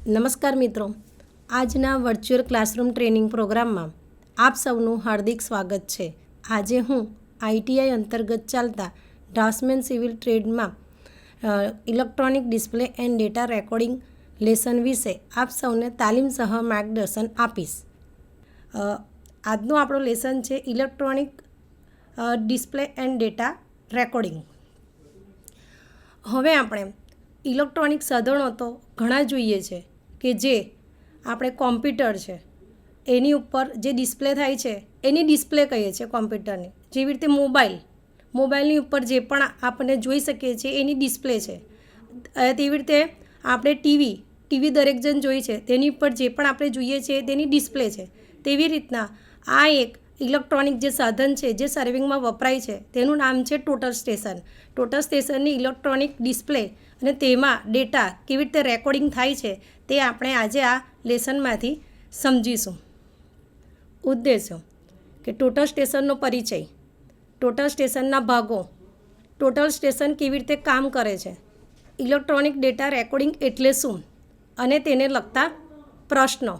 નમસ્કાર મિત્રો, આજના વર્ચ્યુઅલ ક્લાસરૂમ ટ્રેનિંગ પ્રોગ્રામમાં આપ સૌનું હાર્દિક સ્વાગત છે. આજે હું ITI અંતર્ગત ચાલતા ડ્રાફ્ટ્સમેન સિવિલ ટ્રેડમાં electronic display and data recording lesson વિશે આપ સૌને તાલીમ સહ માર્ગદર્શન આપીશ. આજનું આપણો લેસન છે electronic display and data recording. હવે આપણે ઇલેક્ટ્રોનિક સાધનો તો ઘણા જોઈએ છે કે જે આપણે કોમ્પ્યુટર છે એની ઉપર જે ડિસ્પ્લે થાય છે એની ડિસ્પ્લે કહીએ છીએ કોમ્પ્યુટરની. જેવી રીતે મોબાઈલની ઉપર જે પણ આપણે જોઈ શકીએ છીએ એની ડિસ્પ્લે છે. તેવી રીતે આપણે ટીવી દરેક જણ જોઈ છે તેની ઉપર જે પણ આપણે જોઈએ છીએ તેની ડિસ્પ્લે છે. તેવી રીતના આ એક ઇલેક્ટ્રોનિક જે સાધન છે જે સર્વિંગમાં વપરાય છે તેનું નામ છે ટોટલ સ્ટેશન. ટોટલ સ્ટેશનની ઇલેક્ટ્રોનિક ડિસ્પ્લે અને તેમાં ડેટા કેવી રીતે રેકોર્ડિંગ થાય છે તે આપણે આજે આ લેસનમાંથી સમજીશું. ઉદ્દેશ્યો કે ટોટલ સ્ટેશનનો પરિચય, ટોટલ સ્ટેશનના ભાગો, ટોટલ સ્ટેશન કેવી રીતે કામ કરે છે, ઇલેક્ટ્રોનિક ડેટા રેકોર્ડિંગ એટલે શું અને તેને લગતા પ્રશ્નો.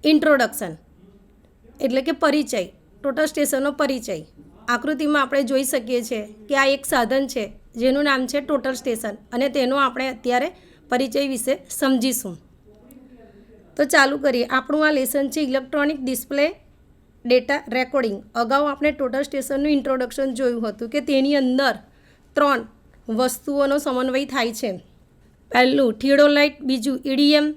ઇન્ટ્રોડક્શન એટલે કે પરિચય, ટોટલ સ્ટેશનનો પરિચય. આકૃતિમાં આપણે જોઈ શકીએ છીએ કે આ એક સાધન છે જેનું નામ છે ટોટલ સ્ટેશન અને તેનો આપણે અત્યારે પરિચય વિશે સમજીશું. તો ચાલુ કરીએ. આપણું આ લેસન છે ઇલેક્ટ્રોનિક ડિસ્પ્લે ડેટા રેકોર્ડિંગ. અગાઉ આપણે ટોટલ સ્ટેશનનું ઇન્ટ્રોડક્શન જોયું હતું કે તેની અંદર 3 વસ્તુઓનો સમન્વય થાય છે. પહેલું થિયોડોલાઇટ, બીજું EDM,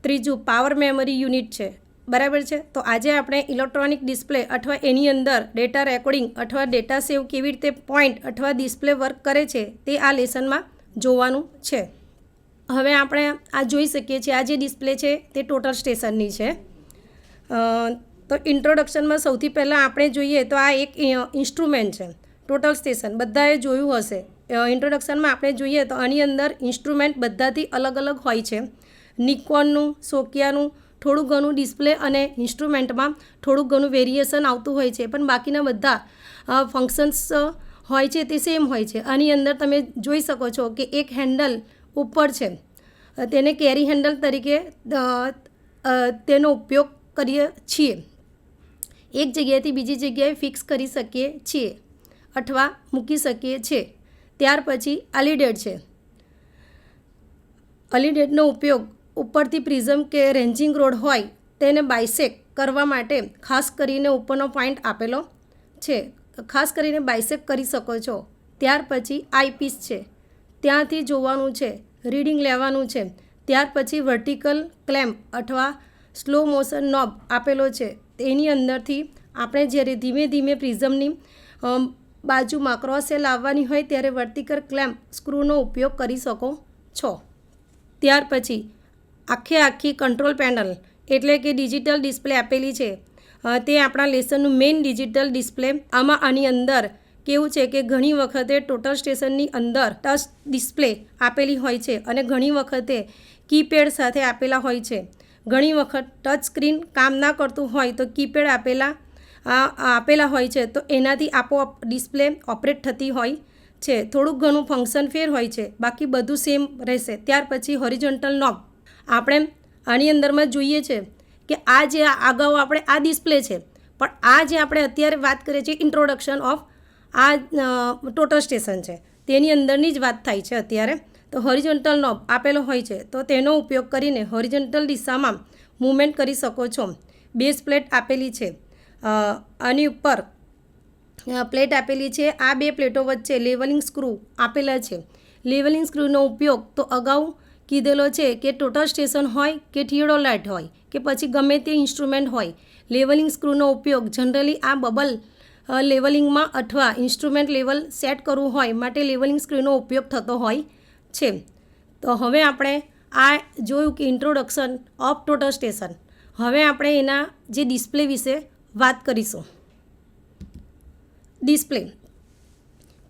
ત્રીજું પાવર મેમરી યુનિટ છે. બરાબર છે. તો આજે આપણે ઇલેક્ટ્રોનિક ડિસ્પ્લે અથવા એની અંદર ડેટા રેકોર્ડિંગ અથવા ડેટા સેવ કેવી રીતે પોઈન્ટ અથવા ડિસ્પ્લે વર્ક કરે છે તે આ લેસનમાં જોવાનું છે. હવે આપણે આ જોઈ શકીએ છીએ આ જે ડિસ્પ્લે છે તે ટોટલ સ્ટેશનની છે. તો ઇન્ટ્રોડક્શનમાં સૌથી પહેલાં આપણે જોઈએ તો આ એક ઇન્સ્ટ્રુમેન્ટ છે ટોટલ સ્ટેશન. બધાએ જોયું હશે. ઇન્ટ્રોડક્શનમાં આપણે જોઈએ તો આની અંદર ઇન્સ્ટ્રુમેન્ટ બધાથી અલગ અલગ હોય છે. નિકોનનું, સોકિયાનું થોડું ઘણું ડિસ્પ્લે અને ઇન્સ્ટ્રુમેન્ટમાં થોડું ઘણું વેરિએશન આવતું હોય છે, પણ બાકીના બધા ફંક્શન્સ હોય છે તે સેમ હોય છે. આની અંદર તમે જોઈ શકો છો કે એક હેન્ડલ ઉપર છે, તેને કેરી હેન્ડલ તરીકે તેનો ઉપયોગ કરીએ છીએ. એક જગ્યાએથી બીજી જગ્યાએ ફિક્સ કરી શકીએ છીએ અથવા મૂકી શકીએ છીએ. ત્યાર પછી આલીડેડ છે. આલીડેડનો ઉપયોગ ઉપરથી પ્રિઝમ કે રેન્જિંગ રોડ હોય તેને બાયસેક કરવા માટે ખાસ કરીને ઉપરનો પોઈન્ટ આપેલો છે. ખાસ કરીને બાયસેક કરી શકો છો. ત્યાર પછી આઈપીસ છે, ત્યાંથી જોવાનું છે, રીડિંગ લેવાનું છે. ત્યાર પછી વર્ટિકલ ક્લેમ્પ અથવા સ્લો મોશન નોબ આપેલો છે. તેની અંદરથી આપણે જ્યારે ધીમે ધીમે પ્રિઝમની બાજુમાં ક્રોસે લાવવાની હોય ત્યારે વર્ટિકલ ક્લેમ્પ સ્ક્રૂનો ઉપયોગ કરી શકો છો. ત્યાર પછી આખી કંટ્રોલ પેનલ એટલે કે ડિજિટલ ડિસ્પ્લે આપેલી છે. તે આપણા લેસનનું મેઇન ડિજિટલ ડિસ્પ્લે. આની અંદર કેવું છે કે ઘણી વખતે ટોટલ સ્ટેશનની અંદર ટચ ડિસ્પ્લે આપેલી હોય છે અને ઘણી વખતે કીપેડ સાથે આપેલા હોય છે. ઘણી વખત ટચ સ્ક્રીન કામ ના કરતું હોય તો કીપેડ આપેલા હોય છે, તો એનાથી આપોઆપ ડિસ્પ્લે ઓપરેટ થતી હોય છે. થોડુંક ઘણું ફંક્શન ફેર હોય છે, બાકી બધું સેમ રહેશે. ત્યાર પછી હોરિઝોન્ટલ નોબ આપણે આની અંદરમાં જોઈએ છે કે આ જે અગાઉ આપણે આ ડિસ્પ્લે છે, પણ આ જે આપણે અત્યારે વાત કરીએ છીએ ઇન્ટ્રોડક્શન ઓફ આ ટોટલ સ્ટેશન છે તેની અંદરની જ વાત થાય છે અત્યારે. તો હોરિઝોન્ટલ નોબ આપેલો હોય છે, તો તેનો ઉપયોગ કરીને હોરિઝોન્ટલ દિશામાં મૂવમેન્ટ કરી શકો છો. બેઝ પ્લેટ આપેલી છે, આની ઉપર પ્લેટ આપેલી છે. આ બે પ્લેટો વચ્ચે લેવલિંગ સ્ક્રૂ આપેલા છે. લેવલિંગ સ્ક્રૂનો ઉપયોગ તો અગાઉ કીધેલો છે કે ટોટલ સ્ટેશન હોય કે થિયોડોલાઇટ હોય કે પછી ગમે તે ઇન્સ્ટ્રુમેન્ટ હોય, લેવલિંગ સ્ક્રૂનો ઉપયોગ જનરલી આ બબલ લેવલિંગમાં અથવા ઇન્સ્ટ્રુમેન્ટ લેવલ સેટ કરવું હોય માટે લેવલિંગ સ્ક્રૂનો ઉપયોગ થતો હોય છે. તો હવે આપણે આ જોયું કે ઇન્ટ્રોડક્શન ઓફ ટોટલ સ્ટેશન. હવે આપણે એના જે ડિસ્પ્લે વિશે વાત કરીશું. ડિસ્પ્લે.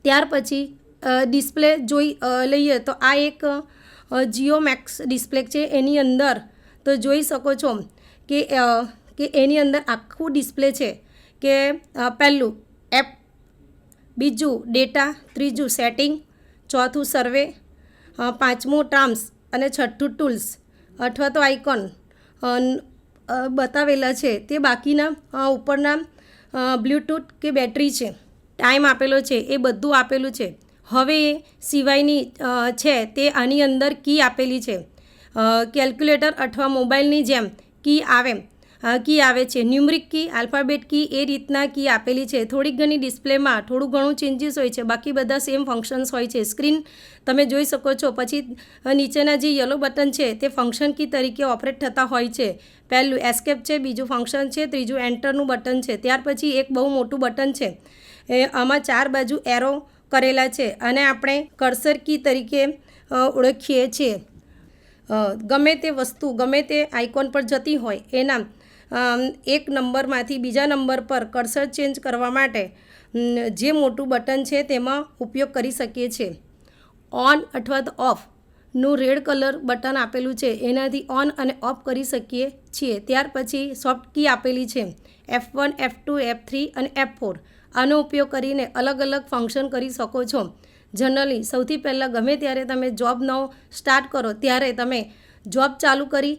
ત્યાર પછી ડિસ્પ્લે જોઈ લઈએ તો આ એક જીઓમેક્સ ડિસ્પ્લે છે. એની અંદર તો જોઈ શકો છો કે એની અંદર આખું ડિસ્પ્લે છે કે પહેલું એપ, બીજું ડેટા, ત્રીજું સેટિંગ, ચોથું સર્વે, પાંચમું ટર્મ્સ અને છઠ્ઠું ટૂલ્સ અથવા તો આઇકોન બતાવેલા છે તે બાકીના ઉપરના બ્લૂટૂથ કે બેટરી છે, ટાઈમ આપેલો છે, એ બધું આપેલું છે. હવે એ સિવાયની છે તે આની અંદર કી આપેલી છે. કેલ્ક્યુલેટર અથવા મોબાઈલની જેમ કી આવે છે, ન્યુમરિક કી, આલ્ફાબેટ કી, એ રીતના કી આપેલી છે. થોડીક ઘણી ડિસ્પ્લેમાં થોડું ઘણું ચેન્જીસ હોય છે, બાકી બધા સેમ ફંક્શન્સ હોય છે. સ્ક્રીન તમે જોઈ શકો છો. પછી નીચેના જે યલો બટન છે તે ફંક્શન કી તરીકે ઓપરેટ થતા હોય છે. પહેલું એસ્કેપ છે, બીજું ફંક્શન છે, ત્રીજું એન્ટરનું બટન છે. ત્યાર પછી એક બહુ મોટું બટન છે, આમાં 4 બાજુ એરો કરેલા છે અને આપણે કર્સર કી તરીકે ઓળખીએ છીએ. ગમે તે વસ્તુ ગમે તે આઇકોન પર જતી હોય એના એક નંબરમાંથી બીજા નંબર પર કર્સર ચેન્જ કરવા માટે જે મોટું બટન છે તેમાં ઉપયોગ કરી શકીએ છીએ. ઓન અથવા તો ઓફનું રેડ કલર બટન આપેલું છે, એનાથી ઓન અને ઓફ કરી શકીએ છીએ. ત્યાર પછી સોફ્ટ કી આપેલી છે, F1, F2, F3 અને F4. આનો ઉપયોગ કરીને અલગ અલગ ફંક્શન કરી શકો છો. જનરલી સૌથી પહેલાં ગમે ત્યારે તમે જોબ નવો સ્ટાર્ટ કરો ત્યારે તમે જોબ ચાલુ કરી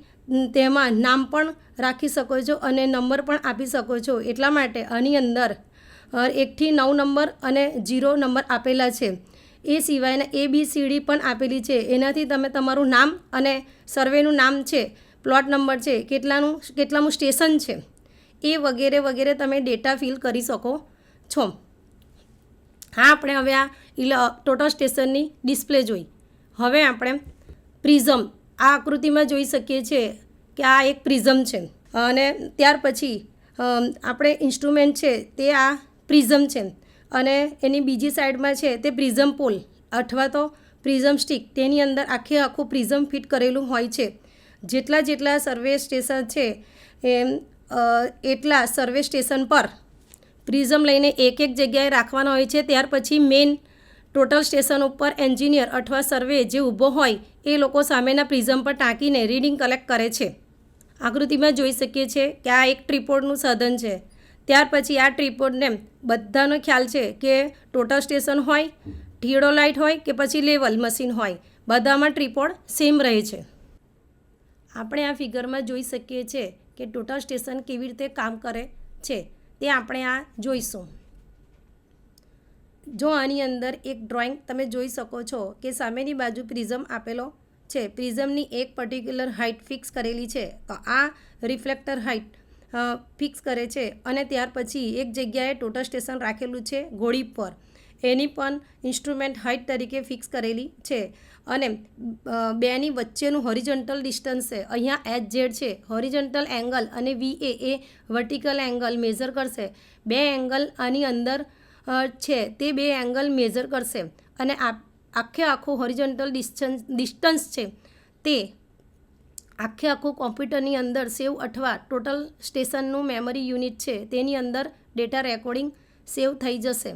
તેમાં નામ પણ રાખી શકો છો અને નંબર પણ આપી શકો છો. એટલા માટે આની અંદર 1 થી 9 નંબર અને 0 નંબર આપેલા છે. એ સિવાયના ABCD પણ આપેલી છે. એનાથી તમે તમારું નામ અને સર્વેનું નામ છે, પ્લોટ નંબર છે, કેટલામું સ્ટેશન છે, એ વગેરે વગેરે તમે ડેટા ફિલ કરી શકો છો. હા, આપણે હવે આ ટોટલ સ્ટેશનની ડિસ્પ્લે જોઈ. હવે આપણે પ્રિઝમ આ આકૃતિમાં જોઈ શકીએ છીએ કે આ એક પ્રિઝમ છે અને ત્યાર પછી આપણે ઇન્સ્ટ્રુમેન્ટ છે તે આ પ્રિઝમ છે અને એની બીજી સાઈડમાં છે તે પ્રિઝમ પોલ અથવા તો પ્રિઝમ સ્ટિક. તેની અંદર આખું પ્રિઝમ ફિટ કરેલું હોય છે. જેટલા સર્વે સ્ટેશન છે એટલા સર્વે સ્ટેશન પર પ્રિઝમ લઈને એક જગ્યાએ રાખવાના હોય છે. ત્યાર પછી મેઇન ટોટલ સ્ટેશન ઉપર એન્જિનિયર અથવા સર્વે જે ઊભો હોય એ લોકો સામેના પ્રિઝમ પર ટાંકીને રીડિંગ કલેક્ટ કરે છે. આકૃતિમાં જોઈ શકીએ છીએ કે આ એક ટ્રીપોડનું સાધન છે. ત્યાર પછી આ ટ્રીપોડને બધાનો ખ્યાલ છે કે ટોટલ સ્ટેશન હોય, થિયોડોલાઇટ હોય કે પછી લેવલ મશીન હોય, બધામાં ટ્રીપોડ સેમ રહે છે. આપણે આ ફિગરમાં જોઈ શકીએ છીએ કે ટોટલ સ્ટેશન કેવી રીતે કામ કરે છે તે આપણે આ જોઈશું. જો આની અંદર એક ડ્રોઈંગ તમે જોઈ શકો છો કે સામેની બાજુ પ્રિઝમ આપેલો છે. પ્રિઝમની એક પર્ટિક્યુલર હાઇટ ફિક્સ કરેલી છે, તો આ રિફ્લેક્ટર હાઇટ ફિક્સ કરે છે અને ત્યાર પછી એક જગ્યાએ ટોટલ સ્ટેશન રાખેલું છે ઘોડી પર, એની પણ ઇન્સ્ટ્રુમેન્ટ હાઇટ તરીકે ફિક્સ કરેલી છે અને બેની વચ્ચેનું હોરિઝોન્ટલ ડિસ્ટન્સ છે. અહીંયા HZ છે હોરિઝોન્ટલ એંગલ અને VA એ વર્ટિકલ એંગલ મેઝર કરશે. બે એંગલ આની અંદર છે તે બે એંગલ મેઝર કરશે અને આખું હોરિઝોન્ટલ ડિસ્ટન્સ છે તે આખું કોમ્પ્યુટરની અંદર સેવ અથવા ટોટલ સ્ટેશનનું મેમરી યુનિટ છે તેની અંદર ડેટા રેકોર્ડિંગ સેવ થઈ જશે.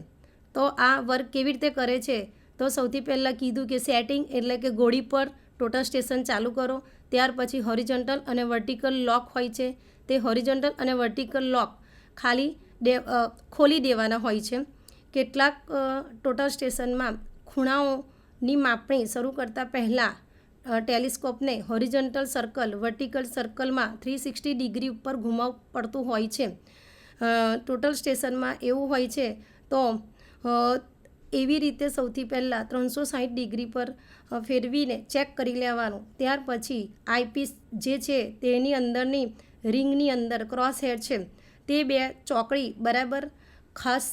તો આ વર્ક કેવી રીતે કરે છે? તો સૌથી પહેલાં કીધું કે સેટિંગ એટલે કે ઘોડી પર ટોટલ સ્ટેશન ચાલુ કરો. ત્યાર પછી હોરિઝોન્ટલ અને વર્ટિકલ લોક હોય છે. તે હોરિઝોન્ટલ અને વર્ટિકલ લોક ખોલી દેવાના હોય છે. કેટલાક ટોટલ સ્ટેશનમાં ખૂણાઓની માપણી શરૂ કરતાં પહેલાં ટેલિસ્કોપને હોરિઝોન્ટલ સર્કલ વર્ટિકલ સર્કલમાં 360 ડિગ્રી ઉપર ઘુમાવવું પડતું હોય છે. ટોટલ સ્ટેશનમાં એવું હોય છે તો એવી રીતે સૌથી પહેલાં 360 ડિગ્રી પર ફેરવીને ચેક કરી લેવાનું. ત્યાર પછી આઈપીસ જે છે તેની અંદરની રિંગની અંદર ક્રોસ હેર છે તે બે ચોકડી બરાબર ખાસ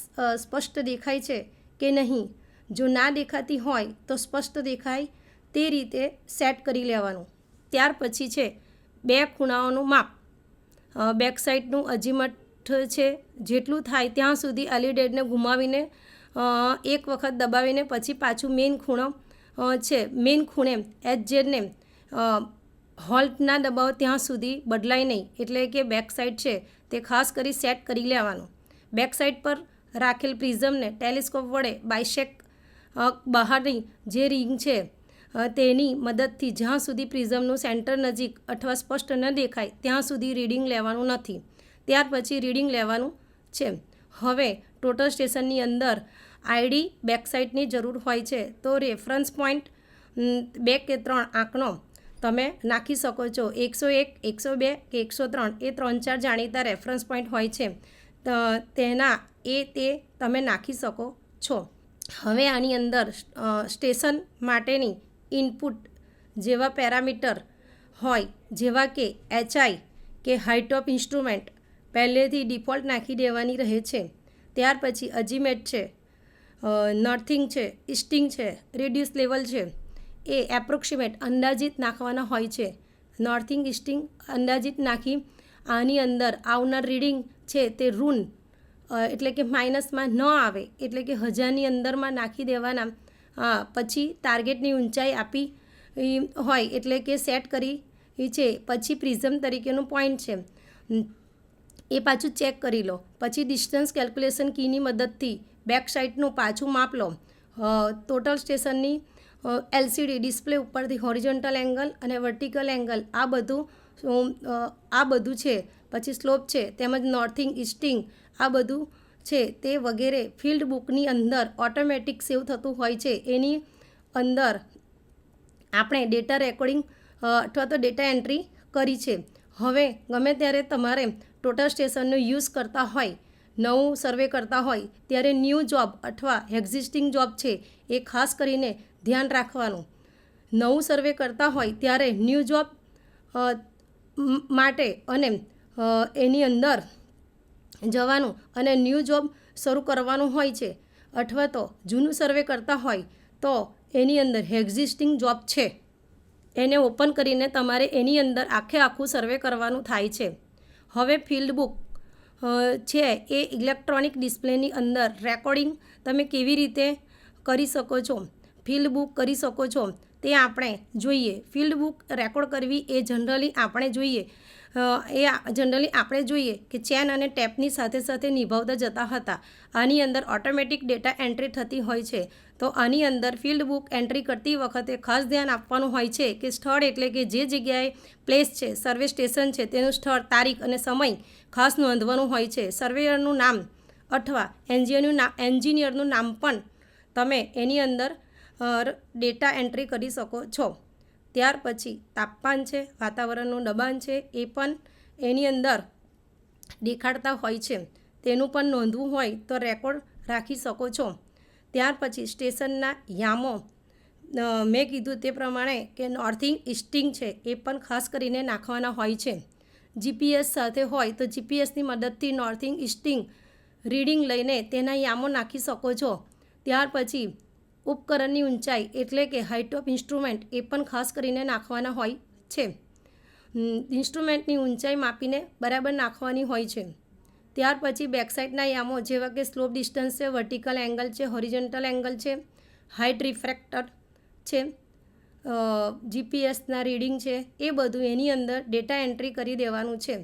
સ્પષ્ટ દેખાય છે કે નહીં. જો ના દેખાતી હોય તો સ્પષ્ટ દેખાય તે રીતે સેટ કરી લેવાનું. ત્યાર પછી છે બે ખૂણાઓનું માપ. બેક સાઈડનું અજીમથ છે જેટલું થાય ત્યાં સુધી એલિડેડને ઘુમાવીને એક વખત દબાવીને પછી પાછું મેઇન ખૂણો છે મેઇન ખૂણે HZને હોલ્ટ ના દબાવો ત્યાં સુધી બદલાય નહીં. એટલે કે બેક સાઈડ છે તે ખાસ કરી સેટ કરી લેવાનું. બેક સાઈડ પર રાખેલ પ્રિઝમને ટેલિસ્કોપ વડે બાયસેક બહારની જે રિંગ છે તેની મદદથી જ્યાં સુધી પ્રિઝમનું સેન્ટર નજીક અથવા સ્પષ્ટ ન દેખાય ત્યાં સુધી રીડિંગ લેવાનું નથી. ત્યાર પછી રીડિંગ લેવાનું છે. હવે ટોટલ સ્ટેશનની અંદર ID બેક સાઈડની જરૂર હોય છે. તો રેફરન્સ પોઈન્ટ 2 કે 3 આંકનો તમે નાખી શકો છો. 101, 102 કે 103 એ 3-4 જાણીતા રેફરન્સ પોઈન્ટ હોય છે, તે તમે નાખી શકો છો. હવે આની અંદર સ્ટેશન માટેની ઇનપુટ જેવા પેરામીટર હોય, જેવા કે HI કે હાઇટ ઓફ ઇન્સ્ટ્રુમેન્ટ પહેલેથી ડિફોલ્ટ નાખી દેવાની રહે છે. ત્યાર પછી અજીમેટ છે, નર્થિંગ છે, ઇસ્ટિંગ છે, રેડિયસ લેવલ છે, એ એપ્રોક્સિમેટ અંદાજિત નાખવાના હોય છે. નોર્થિંગ ઇસ્ટિંગ અંદાજિત નાખી આની અંદર આવનાર રીડિંગ છે તે ઋણ એટલે કે માઇનસમાં ન આવે, એટલે કે 1000ની અંદરમાં નાખી દેવાના. પછી ટાર્ગેટની ઊંચાઈ આપી હોય એટલે કે સેટ કરી છે. પછી પ્રિઝમ તરીકેનું પોઈન્ટ છે એ પાછું ચેક કરી લો. પછી ડિસ્ટન્સ કેલ્ક્યુલેશન કીની મદદથી બેક સાઇડનું પાછું માપ લો. ટોટલ સ્ટેશનની LCD ડિસ્પ્લે ઉપરથી હોરિઝોન્ટલ એંગલ અને વર્ટિકલ એંગલ આ બધું છે. પછી સ્લોપ છે તેમજ નોર્થિંગ ઇસ્ટિંગ આ બધું છે તે વગેરે ફિલ્ડ બુકની અંદર ઓટોમેટિક સેવ થતું હોય છે. એની અંદર આપણે ડેટા રેકોર્ડિંગ અથવા તો ડેટા એન્ટ્રી કરી છે. હવે ગમે ત્યારે તમારે ટોટલ સ્ટેશનનો યુઝ કરતા હોય, નવું સર્વે કરતા હોય ત્યારે ન્યૂ જોબ અથવા એક્ઝિસ્ટિંગ જોબ છે એ ખાસ કરીને ધ્યાન રાખવાનું. નવું સર્વે કરતા હોય ત્યારે ન્યૂ જોબ માટે અને એની અંદર જવાનું અને ન્યૂ જોબ શરૂ કરવાનું હોય છે. અથવા તો જૂનું સર્વે કરતા હોય તો એની અંદર એક્ઝિસ્ટિંગ જોબ છે એને ઓપન કરીને તમારે એની અંદર આખું સર્વે કરવાનું થાય છે. હવે ફિલ્ડ બુક છે એ ઇલેક્ટ્રોનિક ડિસ્પ્લેની અંદર રેકોર્ડિંગ તમે કેવી રીતે કરી શકો છો, ફિલ્ડ બુક કરી શકો છો તે આપણે જોઈએ. ફિલ્ડ બુક રેકોર્ડ કરવી એ જનરલી આપણે જોઈએ કે ચેન અને ટેપની સાથે સાથે નિભાવતા જતા હતા. આની અંદર ઓટોમેટિક ડેટા એન્ટ્રી થતી હોય છે. તો આની અંદર ફિલ્ડ બુક એન્ટ્રી કરતી વખતે ખાસ ધ્યાન આપવાનું હોય છે કે સ્થળ એટલે કે જે જગ્યાએ પ્લેસ છે, સર્વે સ્ટેશન છે તેનું સ્થળ, તારીખ અને સમય ખાસ નોંધવાનું હોય છે. સર્વેયરનું નામ અથવા એન્જિનિયરનું નામ પણ તમે એની અંદર ડેટા એન્ટ્રી કરી શકો છો. ત્યાર પછી તાપમાન છે, વાતાવરણનું દબાણ છે એ પણ એની અંદર દેખાડતા હોય છે. તેનું પણ નોંધવું હોય તો રેકોર્ડ રાખી શકો છો. ત્યાર પછી સ્ટેશનના યામો મેં કીધું તે પ્રમાણે કે નોર્થિંગ ઇસ્ટિંગ છે એ પણ ખાસ કરીને નાખવાના હોય છે. GPS સાથે હોય તો GPSની મદદથી નોર્થિંગ ઇસ્ટિંગ રીડિંગ લઈને તેના યામો નાખી શકો છો. ત્યાર પછી ઉપકરણની ઊંચાઈ એટલે કે હાઇટ ઓફ ઇન્સ્ટ્રુમેન્ટ એ પણ ખાસ કરીને નાખવાના હોય છે. ઇન્સ્ટ્રુમેન્ટની ઊંચાઈ માપીને બરાબર નાખવાની હોય છે. ત્યાર પછી બેકસાઇડના યામો જેવા કે સ્લોપ ડિસ્ટન્સ છે, વર્ટિકલ એંગલ છે, હોરિઝોન્ટલ એંગલ છે, હાઇટ રિફ્રેક્ટર છે, GPSના રીડિંગ છે, એ બધું એની અંદર ડેટા એન્ટ્રી કરી દેવાનું છે.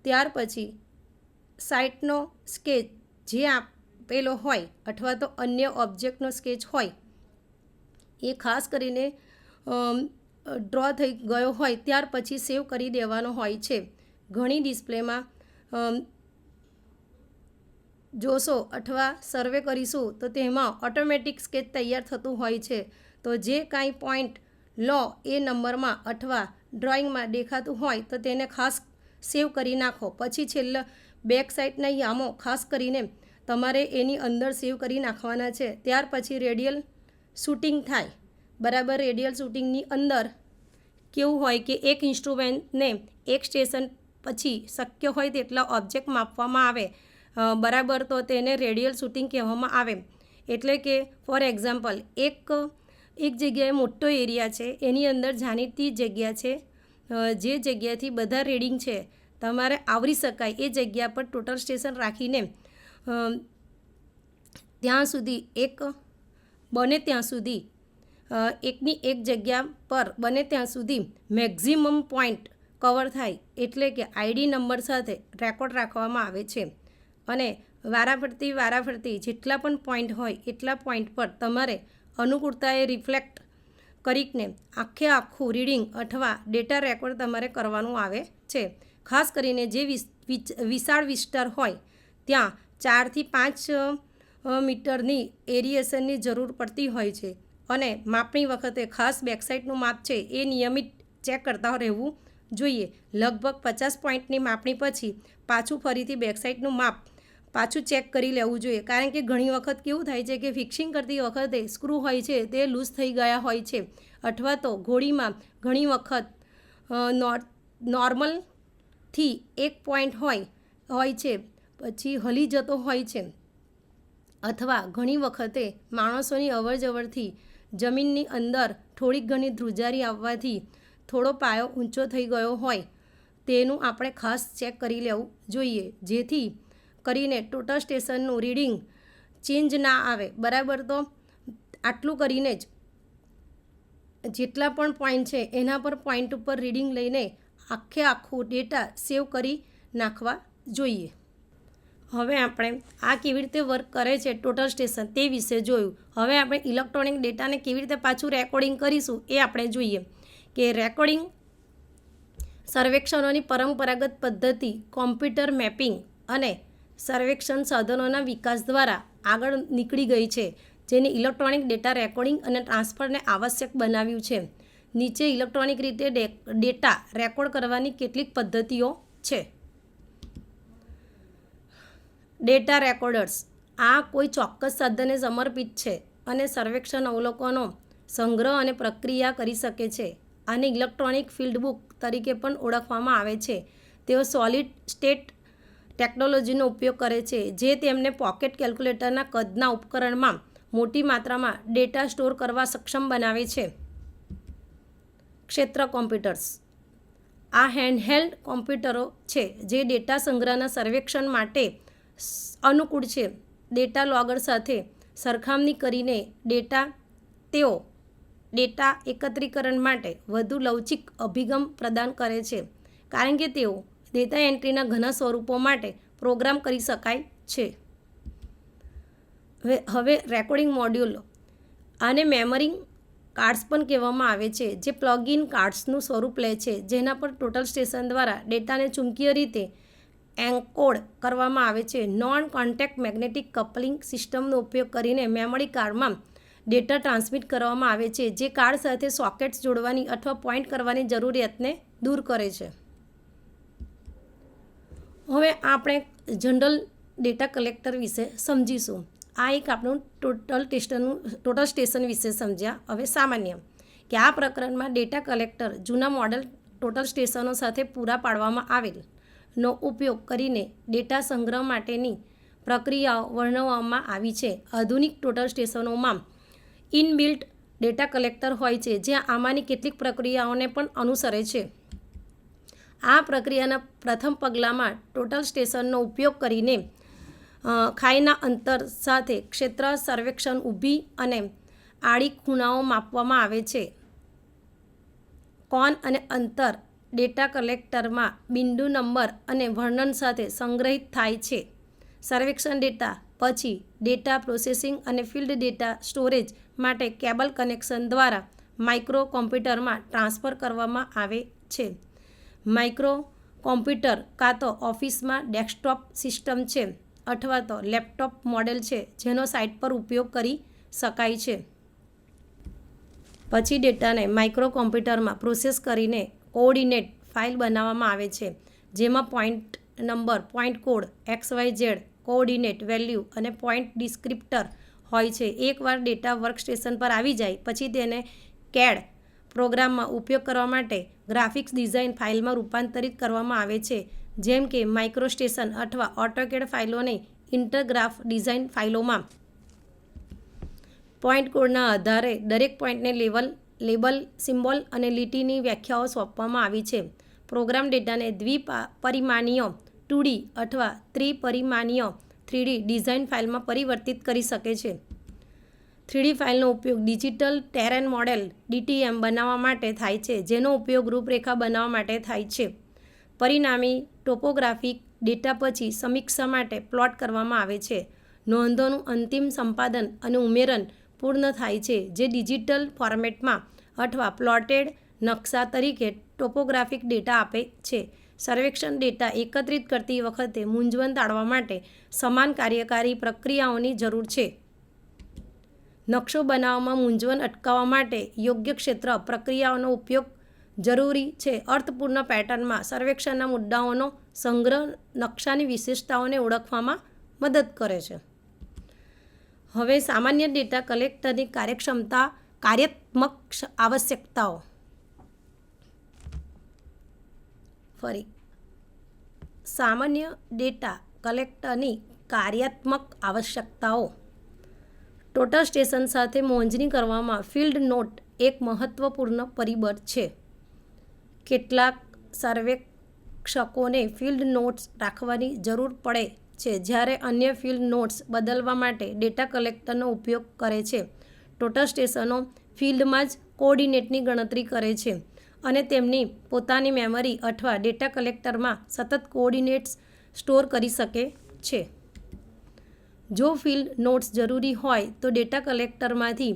ત્યાર પછી સાઇટનો સ્કેચ જે આપેલો હોય અથવા તો અન્ય ઓબ્જેક્ટનો સ્કેચ હોય એ ખાસ કરીને ડ્રો થઈ ગયો હોય ત્યાર પછી સેવ કરી દેવાનો હોય છે. ઘણી ડિસ્પ્લેમાં જોશો અથવા સર્વે કરીશું તો તેમાં ઓટોમેટિક સ્કેચ તૈયાર થતું હોય છે. તો જે કાંઈ પોઈન્ટ લો એ નંબરમાં અથવા ડ્રોઈંગમાં દેખાતું હોય તો તેને ખાસ સેવ કરી નાખો. પછી છેલ્લા બેક સાઇડના યામો ખાસ કરીને તમારે એની અંદર સેવ કરી નાખવાના છે. ત્યાર પછી રેડિયલ શૂટિંગ થાય. બરાબર, રેડિયલ શૂટિંગની અંદર કેવું હોય કે એક ઇન્સ્ટ્રુમેન્ટને એક સ્ટેશન પછી શક્ય હોય તેટલા ઓબ્જેક્ટ માપવામાં આવે, બરાબર, તો તેને રેડિયલ શૂટિંગ કહેવામાં આવે. એટલે કે ફોર એક્ઝામ્પલ એક જગ્યાએ મોટો એરિયા છે, એની અંદર જાણીતી જગ્યા છે, જે જગ્યાથી બધા રીડિંગ છે તમારે આવરી શકાય એ જગ્યા પર ટોટલ સ્ટેશન રાખીને ત્યાં સુધી બને ત્યાં સુધી એકની એક જગ્યા પર બને ત્યાં સુધી મેક્ઝિમમ પોઈન્ટ કવર થાય એટલે કે ID નંબર સાથે રેકોર્ડ રાખવામાં આવે છે. અને વારાફરતી જેટલા પણ પોઈન્ટ હોય એટલા પોઈન્ટ પર તમારે અનુકૂળતાએ રિફ્લેક્ટ કરીને આખું રીડિંગ અથવા ડેટા રેકોર્ડ તમારે કરવાનું આવે છે. ખાસ કરીને જે વિશાળ વિસ્તાર હોય ત્યાં 4 થી 5 મીટરની એરિએશનની જરૂર પડતી હોય છે. અને માપણી વખતે ખાસ બેકસાઇડનું માપ છે એ નિયમિત ચેક કરતા રહેવું જોઈએ. લગભગ 50 પોઈન્ટની માપણી પછી પાછું ફરીથી બેકસાઇડનું માપ પાછું ચેક કરી લેવું જોઈએ, કારણ કે ઘણી વખત કેવું થાય છે કે ફિક્સિંગ કરતી વખતે સ્ક્રૂ હોય છે તે લૂઝ થઈ ગયા હોય છે, અથવા તો ઘોડીમાં ઘણી વખત નોર્મલથી 1 પોઈન્ટ હોય છે પછી હલી જતો હોય છે, અથવા ઘણી વખતે માણસોની અવરજવરથી જમીનની અંદર થોડીક ઘણી ધ્રુજારી આવવાથી થોડો પાયો ઊંચો થઈ ગયો હોય, તેનું આપણે ખાસ ચેક કરી લેવું જોઈએ, જેથી કરીને ટોટલ સ્ટેશનનું રીડિંગ ચેન્જ ના આવે. બરાબર, તો આટલું કરીને જ જેટલા પણ પોઈન્ટ છે એના પર પોઈન્ટ ઉપર રીડિંગ લઈને આખું ડેટા સેવ કરી નાખવા જોઈએ. હવે આપણે આ કેવી રીતે વર્ક કરે છે ટોટલ સ્ટેશન તે વિશે જોયું. હવે આપણે ઇલેક્ટ્રોનિક ડેટાને કેવી રીતે પાછું રેકોર્ડિંગ કરીશું એ આપણે જોઈએ કે રેકોર્ડિંગ સર્વેક્ષણોની પરંપરાગત પદ્ધતિ કોમ્પ્યુટર મેપિંગ અને સર્વેક્ષણ સાધનોના વિકાસ દ્વારા આગળ નીકળી ગઈ છે, જેને ઇલેક્ટ્રોનિક ડેટા રેકોર્ડિંગ અને ટ્રાન્સફરને આવશ્યક બનાવ્યું છે. નીચે ઇલેક્ટ્રોનિક રીતે ડેટા રેકોર્ડ કરવાની કેટલીક પદ્ધતિઓ છે. ડેટા રેકોર્ડર્સ આ કોઈ ચોક્કસ સાધનને સમર્પિત છે અને સર્વેક્ષણ અવલોકનો સંગ્રહ અને પ્રક્રિયા કરી શકે છે. આને ઇલેક્ટ્રોનિક ફિલ્ડ બુક તરીકે પણ ઓળખવામાં આવે છે. તેઓ સોલિડ સ્ટેટ ટેકનોલોજીનો ઉપયોગ કરે છે, જે તેમને પોકેટ કેલ્ક્યુલેટરના કદના ઉપકરણમાં મોટી માત્રામાં ડેટા સ્ટોર કરવા સક્ષમ બનાવે છે. ક્ષેત્ર કોમ્પ્યુટર્સ આ હેન્ડહેલ્ડ કોમ્પ્યુટરો છે જે ડેટા સંગ્રહના સર્વેક્ષણ માટે અનુકૂળ છે. ડેટા લોગર સાથે સરખામણી કરીને તેઓ ડેટા એકત્રીકરણ માટે વધુ લવચીક અભિગમ પ્રદાન કરે છે, કારણ કે તેઓ ડેટા એન્ટ્રીના ઘણા સ્વરૂપો માટે પ્રોગ્રામ કરી શકાય છે. હવે રેકોર્ડિંગ મોડ્યુલ આને મેમરી કાર્ડ્સ પણ કહેવામાં આવે છે, જે પ્લગ ઇન કાર્ડ્સનું સ્વરૂપ લે છે, જેના પર ટોટલ સ્ટેશન દ્વારા ડેટાને ચુંબકીય રીતે એન્કોડ કરવામાં આવે છે. નોન કોન્ટેક્ટ મેગ્નેટિક કપલિંગ સિસ્ટમનો ઉપયોગ કરીને મેમરી કાર્ડમાં ડેટા ટ્રાન્સમિટ કરવામાં આવે છે, જે કાર્ડ સાથે સોકેટ્સ જોડવાની અથવા પોઇન્ટ કરવાની જરૂરિયાતને દૂર કરે છે. હવે આપણે જનરલ ડેટા કલેક્ટર વિશે સમજીશું. આ એક આપણું ટોટલ સ્ટેશન વિશે સમજ્યા. હવે સામાન્ય કે આ પ્રકરણમાં ડેટા કલેક્ટર જૂના મોડેલ ટોટલ સ્ટેશનો સાથે પૂરા પાડવામાં આવેલનો ઉપયોગ કરીને ડેટા સંગ્રહ માટેની પ્રક્રિયાઓ વર્ણવવામાં આવી છે. આધુનિક ટોટલ સ્ટેશનોમાં ઇનબિલ્ટ ડેટા કલેક્ટર હોય છે, જ્યાં આમાંની કેટલીક પ્રક્રિયાઓને પણ અનુસરે છે. આ પ્રક્રિયાના પ્રથમ પગલામાં ટોટલ સ્ટેશનનો ઉપયોગ કરીને ખાઈના અંતર સાથે ક્ષેત્ર સર્વેક્ષણ ઊભી અને આડી ખૂણાઓ માપવામાં આવે છે. કોણ અને અંતર ડેટા કલેક્ટરમાં બિંદુ નંબર અને વર્ણન સાથે સંગ્રહિત થાય છે. સર્વેક્ષણ ડેટા પછી ડેટા પ્રોસેસિંગ અને ફિલ્ડ ડેટા સ્ટોરેજ માટે કેબલ કનેક્શન દ્વારા માઇક્રો કોમ્પ્યુટરમાં ટ્રાન્સફર કરવામાં આવે છે. માઇક્રો કોમ્પ્યુટર કાં તો ઓફિસમાં ડેસ્કટોપ સિસ્ટમ છે અથવા તો લેપટોપ મોડેલ છે, જેનો સાઇટ પર ઉપયોગ કરી શકાય છે. પછી ડેટાને માઇક્રો કોમ્પ્યુટરમાં પ્રોસેસ કરીને કોઓર્ડિનેટ ફાઇલ બનાવવામાં આવે છે, જેમાં point number, point code, XYZ coordinate value અને પોઈન્ટ ડિસ્ક્રિપ્ટર હોય છે. એકવાર ડેટા વર્કસ્ટેશન પર આવી જાય પછી તેને CAD પ્રોગ્રામમાં ઉપયોગ કરવા માટે ગ્રાફિક્સ ડિઝાઇન ફાઇલમાં રૂપાંતરિત કરવામાં આવે છે, જેમ કે માઇક્રો સ્ટેશન અથવા AutoCAD ફાઇલોને ઇન્ટરગ્રાફ ડિઝાઇન ફાઇલોમાં. પોઈન્ટ કોડના આધારે દરેક પોઈન્ટને લેબલ, સિમ્બોલ અને લીટીની વ્યાખ્યાઓ સોંપવામાં આવી છે. પ્રોગ્રામ ડેટાને દ્વિપરિમાણીય 2D અથવા ત્રિપરિમાણીય 3D ડિઝાઇન ફાઇલમાં પરિવર્તિત કરી શકે છે. 3D ફાઇલનો ઉપયોગ ડિજિટલ ટેરેન મોડેલ DTM બનાવવા માટે થાય છે, જેનો ઉપયોગ રૂપરેખા બનાવવા માટે થાય છે. પરિણામી ટોપોગ્રાફિક ડેટા પછી સમીક્ષા માટે પ્લોટ કરવામાં આવે છે. નોંધોનું અંતિમ સંપાદન અને ઉમેરણ પૂર્ણ થાય છે, જે ડિજિટલ ફોર્મેટમાં અથવા પ્લોટેડ નકશા તરીકે ટોપોગ્રાફિક ડેટા આપે છે. સર્વેક્ષણ ડેટા એકત્રિત કરતી વખતે મૂંઝવણ ટાળવા માટે સમાન કાર્યકારી પ્રક્રિયાઓની જરૂર છે. નકશો બનાવવામાં મૂંઝવણ અટકાવવા માટે યોગ્ય ક્ષેત્ર પ્રક્રિયાઓનો ઉપયોગ જરૂરી છે. અર્થપૂર્ણ પેટર્નમાં સર્વેક્ષણના મુદ્દાઓનો સંગ્રહ નકશાની વિશેષતાઓને ઓળખવામાં મદદ કરે છે. હવે સામાન્ય ડેટા કલેક્ટરની કાર્યાત્મક આવશ્યકતાઓ. ફરી સામાન્ય ડેટા કલેક્ટરની કાર્યાત્મક આવશ્યકતાઓ. ટોટલ સ્ટેશન સાથે મોંજણી કરવામાં ફિલ્ડ નોટ એક મહત્વપૂર્ણ પરિબળ છે. કેટલાક સર્વેક્ષકોને ફિલ્ડ નોટ્સ રાખવાની જરૂર પડે છે જ્યારે અન્ય ફિલ્ડ નોટ્સ બદલવા માટે ડેટા કલેક્ટરનો ઉપયોગ કરે છે. ટોટલ સ્ટેશનો ફિલ્ડમાં જ કોઓર્ડિનેટની ગણતરી કરે છે અને તેમની પોતાની મેમરી અથવા ડેટા કલેક્ટરમાં સતત કોઓર્ડિનેટ્સ સ્ટોર કરી શકે છે. જો ફિલ્ડ નોટ્સ જરૂરી હોય તો ડેટા કલેક્ટરમાંથી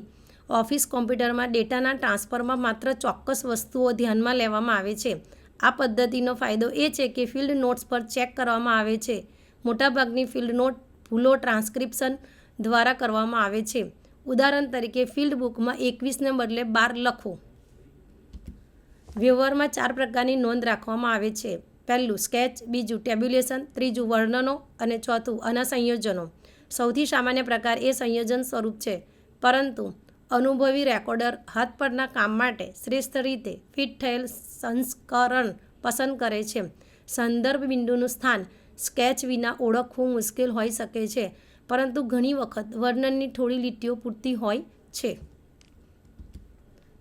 ઓફિસ કોમ્પ્યુટરમાં ડેટાના ટ્રાન્સફરમાં માત્ર ચોક્કસ વસ્તુઓ ધ્યાનમાં લેવામાં આવે છે. આ પદ્ધતિનો ફાયદો એ છે કે ફિલ્ડ નોટ્સ પર ચેક કરવામાં આવે છે. મોટાભાગની ફિલ્ડ નોટ ભૂલો ટ્રાન્સક્રિપ્શન દ્વારા કરવામાં આવે છે. ઉદાહરણ તરીકે ફિલ્ડ બુકમાં 21ને બદલે 12 લખો. વ્યવહારમાં 4 પ્રકારની નોંધ રાખવામાં આવે છે. પહેલું સ્કેચ, બીજું ટેબ્યુલેશન, ત્રીજું વર્ણનો અને ચોથું આના સંયોજનો. સૌથી સામાન્ય પ્રકાર એ સંયોજન સ્વરૂપ છે, પરંતુ અનુભવી રેકોર્ડર હાથ પરના કામ માટે શ્રેષ્ઠ રીતે ફિટ થયેલ સંસ્કરણ પસંદ કરે છે. સંદર્ભ બિંદુનું સ્થાન સ્કેચ વિના ઓળખવું મુશ્કેલ હોઈ શકે છે, પરંતુ ઘણી વખત વર્ણનની થોડી લીટીઓ પૂરતી હોય છે.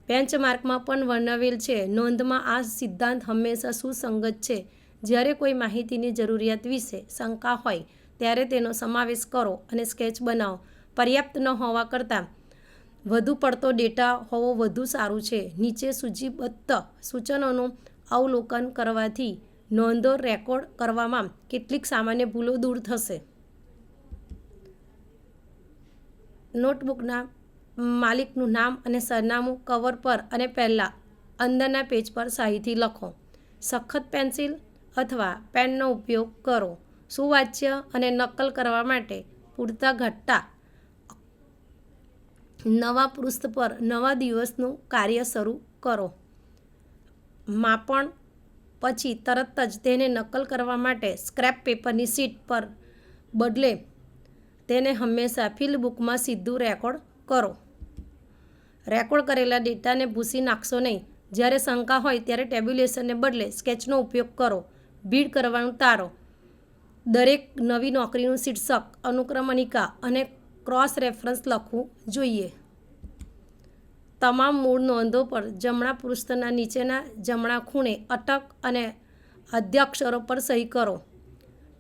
બેન્ચમાર્કમાં પણ વર્ણવેલ છે. નોંધમાં આ સિદ્ધાંત હંમેશા સુસંગત છે. જ્યારે કોઈ માહિતીની જરૂરિયાત વિશે શંકા હોય ત્યારે તેનો સમાવેશ કરો અને સ્કેચ બનાવો. પર્યાપ્ત ન હોવા કરતાં વધુ પડતો ડેટા હોવો વધુ સારું છે. નીચે સૂચિબદ્ધ સૂચનોનું અવલોકન કરવાથી નોંધો રેકોર્ડ કરવામાં કેટલીક સામાન્ય ભૂલો દૂર થશે. નોટબુકના માલિકનું નામ અને સરનામું કવર પર અને પહેલાં અંદરના પેજ પર શાહીથી લખો. સખત પેન્સિલ અથવા પેનનો ઉપયોગ કરો. સુવાચ્ય અને નકલ કરવા માટે પૂરતા ઘટ્ટા નવા પૃષ્ઠ પર નવા દિવસનું કાર્ય શરૂ કરો. માપણ પછી તરત જ તેને નકલ કરવા માટે સ્ક્રેપ પેપરની શીટ પર બદલે તેને હંમેશા ફિલ્ડ બુકમાં સીધું રેકોર્ડ કરો. રેકોર્ડ કરેલા ડેટાને ભૂંસી નાખશો નહીં. જ્યારે શંકા હોય ત્યારે ટેબ્યુલેશનને બદલે સ્કેચનો ઉપયોગ કરો. ભીડ કરવાનું ટાળો. દરેક નવી નોકરીનું શીર્ષક, અનુક્રમણિકા અને ક્રોસ રેફરન્સ લખવું જોઈએ. તમામ મૂળ નોંધો પર જમણા પૃષ્ઠના નીચેના જમણા ખૂણે અટક અને અધ્યાક્ષરો પર સહી કરો.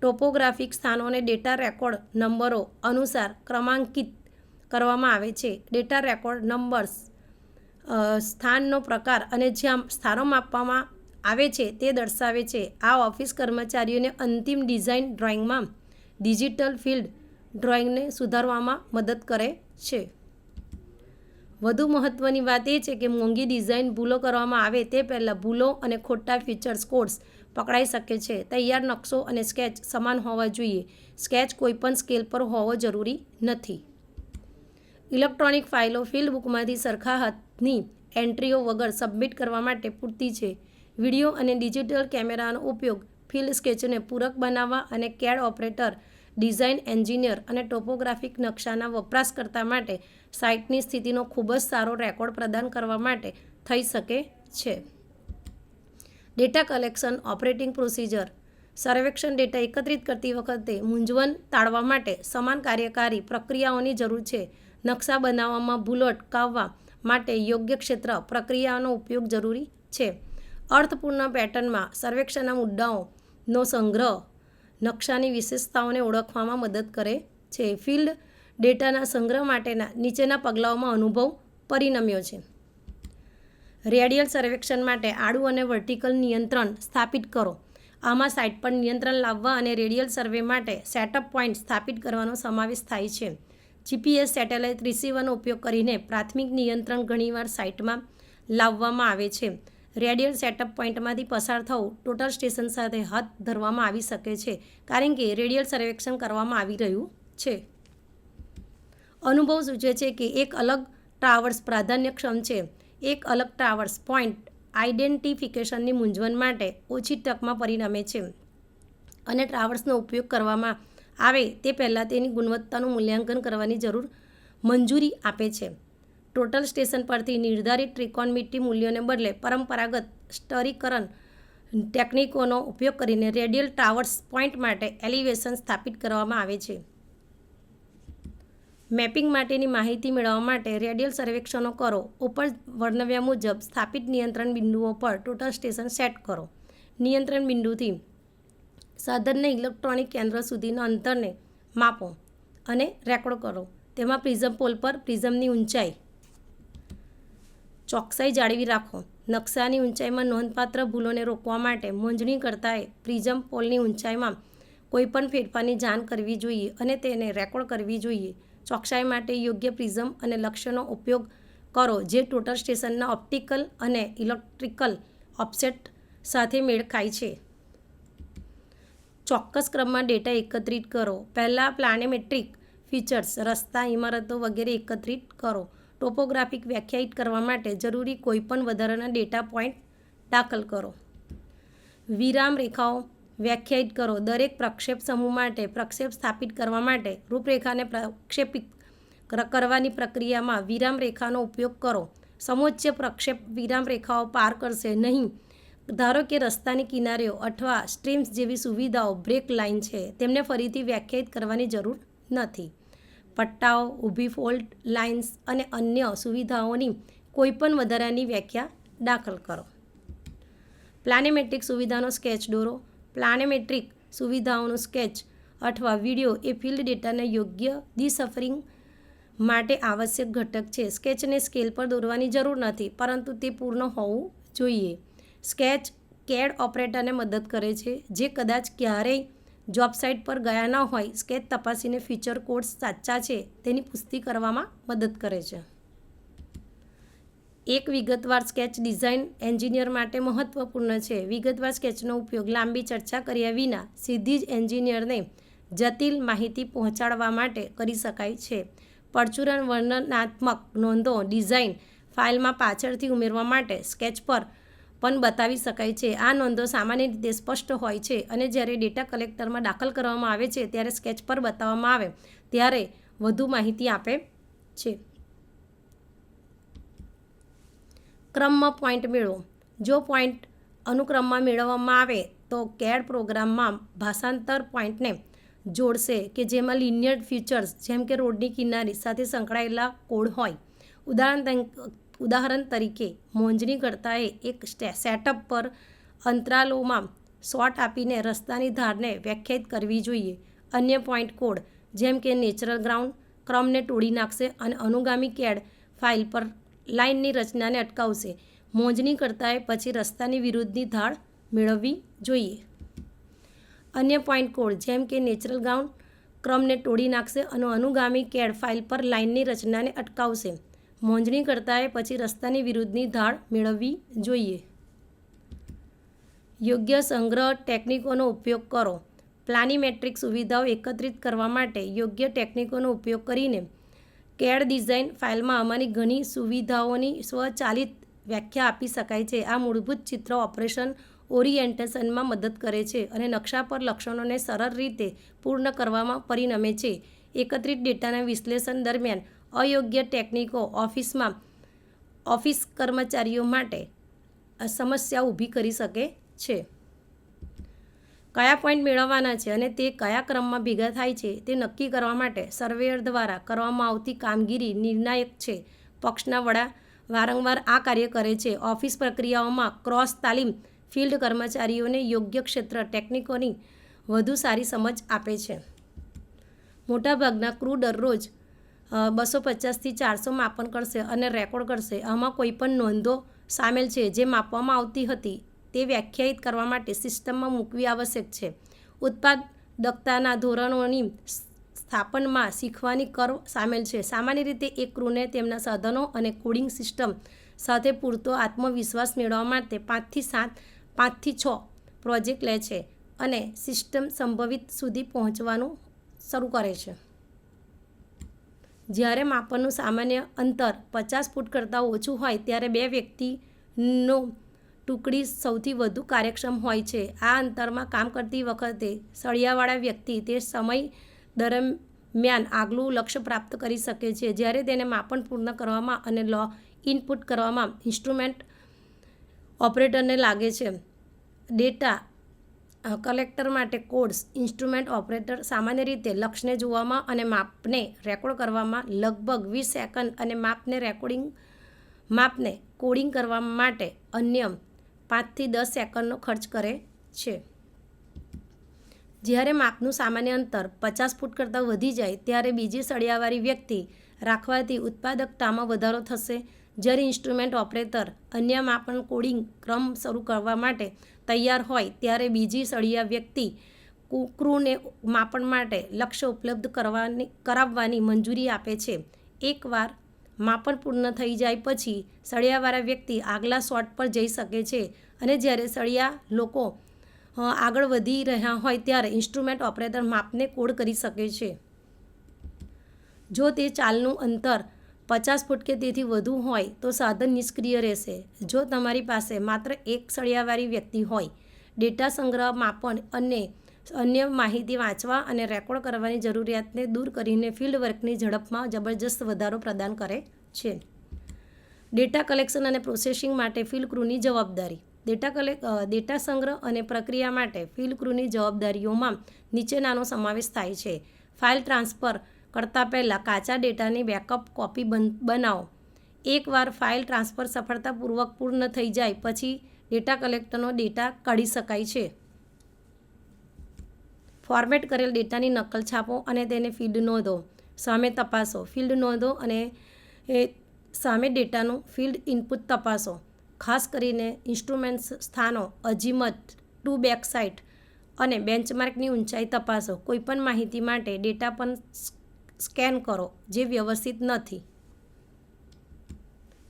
ટોપોગ્રાફિક સ્થાનોને ડેટા રેકોર્ડ નંબરો અનુસાર ક્રમાંકિત કરવામાં આવે છે. ડેટા રેકોર્ડ નંબર્સ સ્થાનનો પ્રકાર અને જ્યાં સ્થાનો માપવામાં આવે છે તે દર્શાવે છે. આ ઓફિસ કર્મચારીઓને અંતિમ ડિઝાઇન ડ્રોઈંગમાં ડિજિટલ ફિલ્ડ ડ્રોઈંગને સુધારવામાં મદદ કરે છે. વધુ મહત્ત્વની વાત એ છે કે મોંઘી ડિઝાઇન ભૂલો કરવામાં આવે તે પહેલાં ભૂલો અને ખોટા ફીચર્સ કોડ્સ પકડાઈ શકે છે. તૈયાર નકશો અને સ્કેચ સમાન હોવા જોઈએ. સ્કેચ કોઈપણ સ્કેલ પર હોવો જરૂરી નથી. ઇલેક્ટ્રોનિક ફાઇલો ફિલ્ડ બુકમાંથી સરખા હાથની એન્ટ્રીઓ વગર સબમિટ કરવા માટે પૂરતી છે. વિડીયો અને ડિજિટલ કેમેરાનો ઉપયોગ ફિલ્ડ સ્કેચને પૂરક બનાવવા અને CAD ઓપરેટર, ડિઝાઇન એન્જિનિયર અને ટોપોગ્રાફિક નકશાના વપરાશકર્તા માટે સાઇટની સ્થિતિનો ખૂબ જ સારો રેકોર્ડ પ્રદાન કરવા માટે થઈ શકે છે. Data collection operating procedure. સર્વેક્ષણ ડેટા એકત્રિત કરતી વખતે મૂંઝવણ ટાળવા માટે સમાન કાર્યકારી પ્રક્રિયાઓની જરૂર છે. નકશા બનાવવામાં ભૂલો અટકાવવા માટે યોગ્ય ક્ષેત્ર પ્રક્રિયાનો ઉપયોગ જરૂરી છે. અર્થપૂર્ણ પેટર્નમાં સર્વેક્ષણના મુદ્દાઓનો સંગ્રહ નકશાની વિશેષતાઓને ઓળખવામાં મદદ કરે છે. ફિલ્ડ ડેટાના સંગ્રહ માટેના નીચેના પગલાઓમાં અનુભવ પરિણમ્યો છે. રેડિયલ સર્વેક્ષણ માટે આડું અને વર્ટિકલ નિયંત્રણ સ્થાપિત કરો. આમાં સાઇટ પર નિયંત્રણ લાવવા અને રેડિયલ સર્વે માટે સેટઅપ પોઇન્ટ સ્થાપિત કરવાનો સમાવેશ થાય છે. GPS સેટેલાઇટ રિસીવરનો ઉપયોગ કરીને પ્રાથમિક નિયંત્રણ ઘણીવાર સાઇટમાં લાવવામાં આવે છે. રેડિયલ સેટઅપ પોઇન્ટમાંથી પસાર થવું ટોટલ સ્ટેશન સાથે હાથ ધરવામાં આવી શકે છે કારણ કે રેડિયલ સર્વેક્ષણ કરવામાં આવી રહ્યું છે. અનુભવ સૂચવે છે કે એક અલગ ટાવર્સ પ્રાધાન્યક્ષમ છે. એક અલગ ટાવર્સ પોઈન્ટ આઇડેન્ટિફિકેશનની મૂંઝવણ માટે ઓછી તકમાં પરિણમે છે અને ટાવર્સનો ઉપયોગ કરવામાં આવે તે પહેલાં તેની ગુણવત્તાનું મૂલ્યાંકન કરવાની મંજૂરી આપે છે. ટોટલ સ્ટેશન પરથી નિર્ધારિત ત્રિકોણમિતિ મૂલ્યોને બદલે પરંપરાગત સ્તરીકરણ ટેકનિકોનો ઉપયોગ કરીને રેડિયલ ટાવર્સ પોઈન્ટ માટે એલિવેશન સ્થાપિત કરવામાં આવે છે. મેપિંગ માટેની માહિતી મેળવવા માટે રેડિયલ સર્વેક્ષણો કરો. ઉપર વર્ણવ્યા મુજબ સ્થાપિત નિયંત્રણ બિંદુઓ પર ટોટલ સ્ટેશન સેટ કરો. નિયંત્રણ બિંદુથી સાધનને ઇલેક્ટ્રોનિક કેન્દ્ર સુધીના અંતરને માપો અને રેકોર્ડ કરો. તેમાં પ્રિઝમ પોલ પર પ્રિઝમની ઊંચાઈ ચોકસાઈ જાળવી રાખો. નકશાની ઊંચાઈમાં નોંધપાત્ર ભૂલોને રોકવા માટે મોજણીકર્તાએ પ્રિઝમ પોલની ઊંચાઈમાં કોઈપણ ફેરફારની જાણ કરવી જોઈએ અને તેને રેકોર્ડ કરવી જોઈએ. ચોકસાઈ માટે યોગ્ય પ્રિઝમ અને લક્ષ્યનો ઉપયોગ કરો જે ટોટલ સ્ટેશનના ઓપ્ટિકલ અને ઇલેક્ટ્રિકલ ઓફસેટ સાથે મેળ ખાય છે. ચોક્કસ ક્રમમાં ડેટા એકત્રિત કરો. પહેલાં પ્લાનેમેટ્રિક ફીચર્સ, રસ્તા, ઇમારતો વગેરે એકત્રિત કરો. ટોપોગ્રાફિક વ્યાખ્યાયિત કરવા માટે જરૂરી કોઈપણ વધારાના ડેટા પોઈન્ટ દાખલ કરો. વિરામ રેખાઓ વ્યાખ્યાયિત કરો. દરેક પ્રક્ષેપ સમૂહ માટે પ્રક્ષેપ સ્થાપિત કરવા માટે રૂપરેખાને પ્રક્ષેપિત કરવાની પ્રક્રિયામાં વિરામ રેખાનો ઉપયોગ કરો. સમોચ્ચ પ્રક્ષેપ વિરામ રેખાઓ પાર કરશે નહીં. ધારો કે રસ્તાની કિનારીઓ અથવા સ્ટ્રીમ્સ જેવી સુવિધાઓ બ્રેક લાઇન છે, તેમને ફરીથી વ્યાખ્યાયિત કરવાની જરૂર નથી. પટ્ટાઓ, ઊભી ફોલ્ટ લાઇન્સ અને અન્ય સુવિધાઓની કોઈપણ વધારાની વ્યાખ્યા દાખલ કરો. પ્લાનેમેટ્રિક સુવિધાનો સ્કેચ દોરો. પ્લાનેમેટ્રિક સુવિધાઓનું સ્કેચ અથવા વિડીયો એ ફિલ્ડ ડેટાના યોગ્ય ડિસફરિંગ માટે આવશ્યક ઘટક છે. સ્કેચને સ્કેલ પર દોરવાની જરૂર નથી, પરંતુ તે પૂર્ણ હોવું જોઈએ. સ્કેચ CAD ઓપરેટરને મદદ કરે છે જે કદાચ ક્યારેય જોબ સાઇટ પર ગયા ન હોય. સ્કેચ તપાસીને ફીચર કોડ્સ સાચા છે તેની પુષ્ટિ કરવામાં મદદ કરે છે. એક વિગતવાર સ્કેચ ડિઝાઇન એન્જિનિયર માટે મહત્વપૂર્ણ છે. વિગતવાર સ્કેચનો ઉપયોગ લાંબી ચર્ચા કર્યા વિના સીધી જ એન્જિનિયરને જટિલ માહિતી પહોંચાડવા માટે કરી શકાય છે. પરચુરણ વર્ણનાત્મક નોંધો ડિઝાઇન ફાઇલમાં પાછળથી ઉમેરવા માટે સ્કેચ પર પણ બતાવી શકાય છે. આ નોંધો સામાન્ય રીતે સ્પષ્ટ હોય છે અને જ્યારે ડેટા કલેક્ટરમાં દાખલ કરવામાં આવે છે ત્યારે સ્કેચ પર બતાવવામાં આવે ત્યારે વધુ માહિતી આપે છે. ક્રમમાં પોઈન્ટ મેળવો. જો પોઈન્ટ અનુક્રમમાં મેળવવામાં આવે તો CAD પ્રોગ્રામમાં ભાષાંતર પોઈન્ટને જોડશે કે જેમાં લિનિયર ફીચર્સ જેમ કે રોડની કિનારી સાથે સંકળાયેલા કોડ હોય. ઉદાહરણ તરીકે મોજણીકર્તાએ એક સેટઅપ પર અંતરાલોમાં શોર્ટ આપીને રસ્તાની ધારને વ્યાખ્યાયિત કરવી જોઈએ. અન્ય પોઈન્ટ કોડ જેમ કે નેચરલ ગ્રાઉન્ડ ક્રમને તોડી નાખશે અને અનુગામી CAD ફાઇલ પર લાઇનની રચનાને અટકાવશે. મોજણીકર્તાએ પછી રસ્તાની વિરુદ્ધની ધાર મેળવવી જોઈએ. અન્ય પોઈન્ટ કોડ જેમ કે નેચરલ ગ્રાઉન્ડ ક્રમને તોડી નાખશે અને અનુગામી CAD ફાઇલ પર લાઇનની રચનાને અટકાવશે. મોજણીકર્તાએ પછી રસ્તાની વિરુદ્ધની ધાર મેળવવી જોઈએ. યોગ્ય સંગ્રહ ટેકનિકોનો ઉપયોગ કરો. પ્લાનિમેટ્રિક સુવિધાઓ એકત્રિત કરવા માટે યોગ્ય ટેકનિકોનો ઉપયોગ કરીને CAD ડિઝાઇન ફાઇલમાં આમાંની ઘણી સુવિધાઓની સ્વચાલિત વ્યાખ્યા આપી શકાય છે. આ મૂળભૂત ચિત્ર ઓપરેશન ઓરિએન્ટેશનમાં મદદ કરે છે અને નકશા પર લક્ષણોને સરળ રીતે પૂર્ણ કરવામાં પરિણમે છે. એકત્રિત ડેટાના વિશ્લેષણ દરમિયાન અયોગ્ય ટેકનિકો ઓફિસ કર્મચારીઓ માટે સમસ્યા ઊભી કરી શકે છે. કયા પોઈન્ટ મેળવવાના છે અને તે કયા ક્રમમાં ભેગા થાય છે તે નક્કી કરવા માટે સર્વેયર દ્વારા કરવામાં આવતી કામગીરી નિર્ણાયક છે. પક્ષના વડા વારંવાર આ કાર્ય કરે છે. ઓફિસ પ્રક્રિયાઓમાં ક્રોસ તાલીમ ફિલ્ડ કર્મચારીઓને યોગ્ય ક્ષેત્ર ટેકનિકોની વધુ સારી સમજ આપે છે. મોટાભાગના ક્રૂ દરરોજ 250થી 400 માપન કરશે અને રેકોર્ડ કરશે. આમાં કોઈપણ નોંધો સામેલ છે જે માપવામાં આવતી હતી તે વ્યાખ્યાયિત કરવા માટે સિસ્ટમમાં મૂકવી આવશ્યક છે. ઉત્પાદકતાના ધોરણોની સ્થાપનમાં શીખવાની કર્વ સામેલ છે. સામાન્ય રીતે એક ક્રૂને તેમના સાધનો અને કોડિંગ સિસ્ટમ સાથે પૂરતો આત્મવિશ્વાસ મેળવવા માટે 5થી 6 પ્રોજેક્ટ લે છે અને સિસ્ટમ સંભવિત સુધી પહોંચવાનું શરૂ કરે છે. જ્યારે માપનનું સામાન્ય અંતર 50 ફૂટ કરતાં ઓછું હોય ત્યારે બે વ્યક્તિનો ટુકડી સૌથી વધુ કાર્યક્ષમ હોય છે. આ અંતરમાં કામ કરતી વખતે સળિયાવાળા વ્યક્તિ તે સમય દરમિયાન આગલું લક્ષ્ય પ્રાપ્ત કરી શકે છે. જ્યારે તેને માપન પૂર્ણ કરવામાં અને ઇનપુટ કરવામાં ઇન્સ્ટ્રુમેન્ટ ઓપરેટરને લાગે છે. ડેટા કલેક્ટર માટે કોડ્સ. ઇન્સ્ટ્રુમેન્ટ ઓપરેટર સામાન્ય રીતે લક્ષ્યને જોવામાં અને માપને રેકોર્ડ કરવામાં લગભગ 20 સેકન્ડ અને માપને કોડિંગ કરવા માટે અન્ય 5 થી 10 સેકન્ડનો ખર્ચ કરે છે. જ્યારે માપનું સામાન્ય અંતર 50 ફૂટ કરતાં વધી જાય ત્યારે બીજી સળિયાવાળી વ્યક્તિ રાખવાથી ઉત્પાદકતામાં વધારો થશે. જ્યારે ઇન્સ્ટ્રુમેન્ટ ઓપરેટર અન્ય માપન કોડિંગ ક્રમ શરૂ કરવા માટે તૈયાર હોય ત્યારે બીજી સળિયા વ્યક્તિ ક્રૂને માપન માટે લક્ષ્ય ઉપલબ્ધ કરાવવાની મંજૂરી આપે છે. એકવાર માપન પૂર્ણ થઈ જાય પછી સળિયાવાળા વ્યક્તિ આગલા શોટ પર જઈ શકે છે અને જ્યારે સળિયા લોકો આગળ વધી રહ્યા હોય ત્યારે ઇન્સ્ટ્રુમેન્ટ ઓપરેટર માપને કોડ કરી શકે છે. જો તે ચાલનું અંતર 50 ફૂટ કે તેથી વધુ હોય તો સાધન નિષ્ક્રિય રહેશે. જો તમારી પાસે માત્ર એક સળિયાવાળી વ્યક્તિ હોય, ડેટા સંગ્રહ, માપન અને અન્ય માહિતી વાંચવા અને રેકોર્ડ કરવાની જરૂરિયાતને દૂર કરીને ફિલ્ડ વર્કની ઝડપમાં જબરજસ્ત વધારો પ્રદાન કરે છે. ડેટા કલેક્શન અને પ્રોસેસિંગ માટે ફિલ્ડ ક્રૂની જવાબદારી. ડેટા સંગ્રહ અને પ્રક્રિયા માટે ફિલ્ડ ક્રૂની જવાબદારીઓમાં નીચેનાનો સમાવેશ થાય છે. ફાઇલ ટ્રાન્સફર કરતાં પહેલાં કાચા ડેટાની બેકઅપ કોપી બનાવો. એકવાર ફાઇલ ટ્રાન્સફર સફળતાપૂર્વક પૂર્ણ થઈ જાય પછી ડેટા કલેક્ટરનો ડેટા કાઢી શકાય છે. ફોર્મેટ કરેલ ડેટાની નકલ છાપો અને તેને ફિલ્ડ નોંધો સામે તપાસો. ફિલ્ડ નોંધો અને સામે ડેટાનું ફિલ્ડ ઇનપુટ તપાસો. ખાસ કરીને ઇન્સ્ટ્રુમેન્ટ્સ સ્થાનો, અઝીમથ, ટુ બેક સાઇટ અને બેન્ચમાર્કની ઊંચાઈ તપાસો. કોઈપણ માહિતી માટે ડેટા પર સ્કેન કરો જે વ્યવસ્થિત નથી.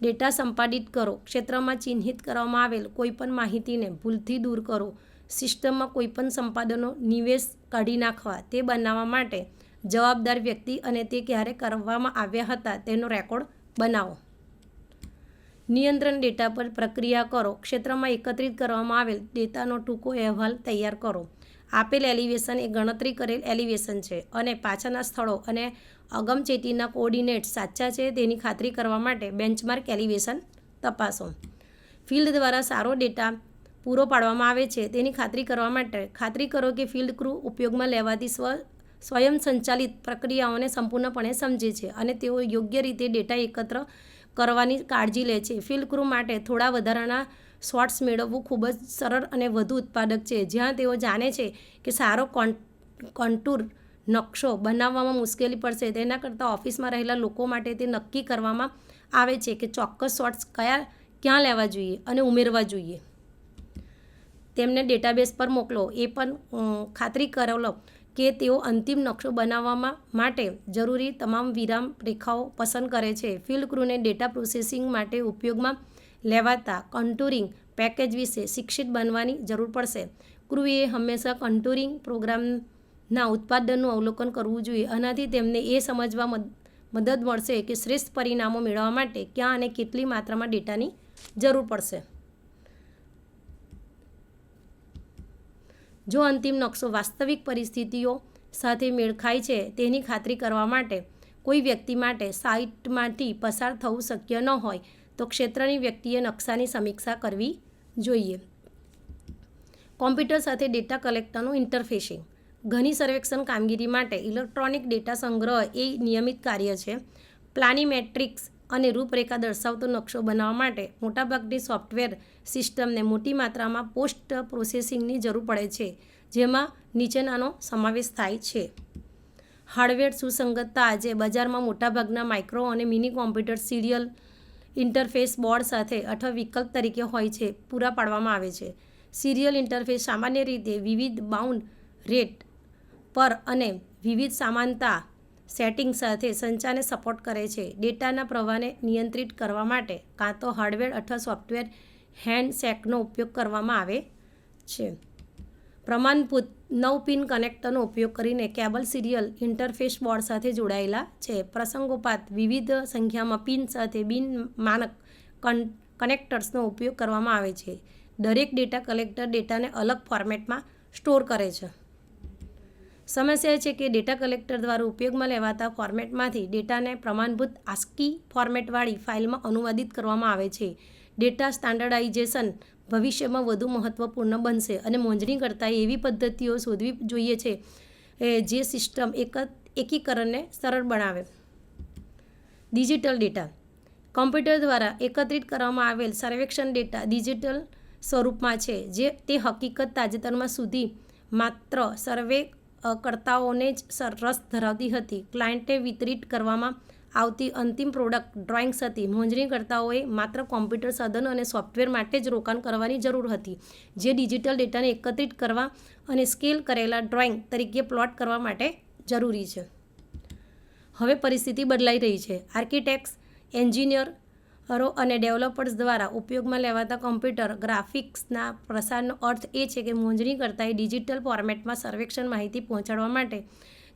ડેટા સંપાદિત કરો. ક્ષેત્રમાં ચિહ્નિત કરવામાં આવેલ કોઈપણ માહિતીને ભૂલથી દૂર કરો. સિસ્ટમમાં કોઈપણ સંપાદનો નિવેશ કાઢી નાખવા. તે બનાવવા માટે જવાબદાર વ્યક્તિ અને તે ક્યારે કરવામાં આવ્યા હતા તેનો રેકોર્ડ બનાવો. નિયંત્રણ ડેટા પર પ્રક્રિયા કરો. ક્ષેત્રમાં એકત્રિત કરવામાં આવેલ ડેટાનો ટૂંકો અહેવાલ તૈયાર કરો. આપેલ એલિવેશન એ ગણતરી કરેલ એલિવેશન છે અને પાછળના સ્થળો અને અગમચેતીના કોઓર્ડિનેટ્સ સાચા છે તેની ખાતરી કરવા માટે બેન્ચમાર્ક એલિવેશન તપાસો. ફિલ્ડ દ્વારા સારો ડેટા પૂરો પાડવામાં આવે છે તેની ખાતરી કરવા માટે ખાતરી કરો કે ફિલ્ડ ક્રૂ ઉપયોગમાં લેવાતી સ્વયંસંચાલિત પ્રક્રિયાઓને સંપૂર્ણપણે સમજે છે અને તેઓ યોગ્ય રીતે ડેટા એકત્ર કરવાની કાળજી લે છે. ફિલ્ડ ક્રૂ માટે થોડા વધારાના શોટ્સ મેળવવું ખૂબ જ સરળ અને વધુ ઉત્પાદક છે, જ્યાં તેઓ જાણે છે કે સારો કોન્ટૂર નકશો બનાવવામાં મુશ્કેલી પડશે. તેના કરતાં ઓફિસમાં રહેલા લોકો માટે તે નક્કી કરવામાં આવે છે કે ચોક્કસ શોટ્સ ક્યાં લેવા જોઈએ અને ઉમેરવા જોઈએ. તેમને ડેટાબેઝ પર મોકલો. એ પણ ખાતરી કરો કે તેઓ અંતિમ નકશો બનાવવા માટે જરૂરી તમામ વિરામ રેખાઓ પસંદ કરે છે. ફિલ્ડ ક્રૂને ડેટા પ્રોસેસિંગ માટે ઉપયોગમાં લેવાતા કોન્ટૂરિંગ પેકેજ વિશે શિક્ષિત બનવાની જરૂર પડશે. ક્રૂએ હંમેશા કોન્ટૂરિંગ પ્રોગ્રામના ઉત્પાદનનું અવલોકન કરવું જોઈએ. આનાથી તેમને એ સમજવા મદદ મળશે કે શ્રેષ્ઠ પરિણામો મેળવવા માટે ક્યાં અને કેટલી માત્રામાં ડેટાની જરૂર પડશે. જો અંતિમ નકશો વાસ્તવિક પરિસ્થિતિઓ સાથે મેળ ખાય છે તેની ખાતરી કરવા માટે કોઈ વ્યક્તિ માટે સાઇટમાંથી પસાર થવું શક્ય ન હોય તો ક્ષેત્રની વ્યક્તિએ નકશાની સમીક્ષા કરવી જોઈએ. કોમ્પ્યુટર સાથે ડેટા કલેક્ટરનું ઇન્ટરફેસિંગ. ઘણી સર્વેક્ષણ કામગીરી માટે ઇલેક્ટ્રોનિક ડેટા સંગ્રહ એ નિયમિત કાર્ય છે. પ્લાનિમેટ્રિક્સ અને રૂપરેખા દર્શાવતો નકશો બનાવવા માટે મોટાભાગની સોફ્ટવેર સિસ્ટમને મોટી માત્રામાં પોસ્ટ પ્રોસેસિંગની જરૂર પડે છે, જેમાં નીચેનાનો સમાવેશ થાય છે. હાર્ડવેર સુસંગતતા. આજે બજારમાં મોટાભાગના માઇક્રો અને mini computer serial interface board સાથે અથવા વિકલ્પ તરીકે હોય છે પૂરા પાડવામાં આવે છે. સિરિયલ ઇન્ટરફેસ સામાન્ય રીતે વિવિધ બાઉન્ડ રેટ પર અને વિવિધ સમાનતા સેટિંગ્સ સાથે સંચારને સપોર્ટ કરે છે. ડેટાના પ્રવાહને નિયંત્રિત કરવા માટે કાં તો હાર્ડવેર અથવા સોફ્ટવેર હેન્ડશેકનો ઉપયોગ કરવામાં આવે છે. પ્રમાણભૂત 9 પિન કનેક્ટરનો ઉપયોગ કરીને કેબલ સિરિયલ ઇન્ટરફેસ બોર્ડ સાથે જોડાયેલા છે. પ્રસંગોપાત વિવિધ સંખ્યામાં પિન સાથે બિન માનક કનેક્ટર્સનો ઉપયોગ કરવામાં આવે છે. દરેક ડેટા કલેક્ટર ડેટાને અલગ ફોર્મેટમાં સ્ટોર કરે છે. સમસ્યા છે કે ડેટા કલેક્ટર દ્વારા ઉપયોગમાં લેવાતા ફોર્મેટમાંથી ડેટાને પ્રમાણભૂત આસ્કી ફોર્મેટવાળી ફાઇલમાં અનુવાદિત કરવામાં આવે છે. ડેટા સ્ટાન્ડર્ડાઇઝેશન ભવિષ્યમાં વધુ મહત્ત્વપૂર્ણ બનશે અને મોંજણીકર્તાએ એવી પદ્ધતિઓ શોધવી જોઈએ છે જે સિસ્ટમ એકીકરણને સરળ બનાવે. ડિજિટલ ડેટા કમ્પ્યુટર દ્વારા એકત્રિત કરવામાં આવેલ સર્વેક્ષણ ડેટા ડિજિટલ સ્વરૂપમાં છે. જે તે હકીકત તાજેતરમાં સુધી માત્ર સર્વે કરતાઓને જ રસ ધરાવતી હતી. ક્લાયન્ટે વિતરિત કરવામાં આવતી અંતિમ પ્રોડક્ટ ડ્રોઈંગ્સ હતી. મોંજણીકર્તાઓએ માત્ર કોમ્પ્યુટર સાધનો અને સોફ્ટવેર માટે જ રોકાણ કરવાની જરૂર હતી જે ડિજિટલ ડેટાને એકત્રિત કરવા અને સ્કેલ કરેલા ડ્રોઈંગ તરીકે પ્લોટ કરવા માટે જરૂરી છે. હવે પરિસ્થિતિ બદલાઈ રહી છે. આર્કિટેક્ટ્સ, એન્જિનિયરો અને ડેવલપર્સ દ્વારા ઉપયોગમાં લેવાતા કમ્પ્યુટર ગ્રાફિક્સના પ્રસારનો અર્થ એ છે કે મોંજણીકર્તાએ ડિજિટલ ફોર્મેટમાં સર્વેક્ષણ માહિતી પહોંચાડવા માટે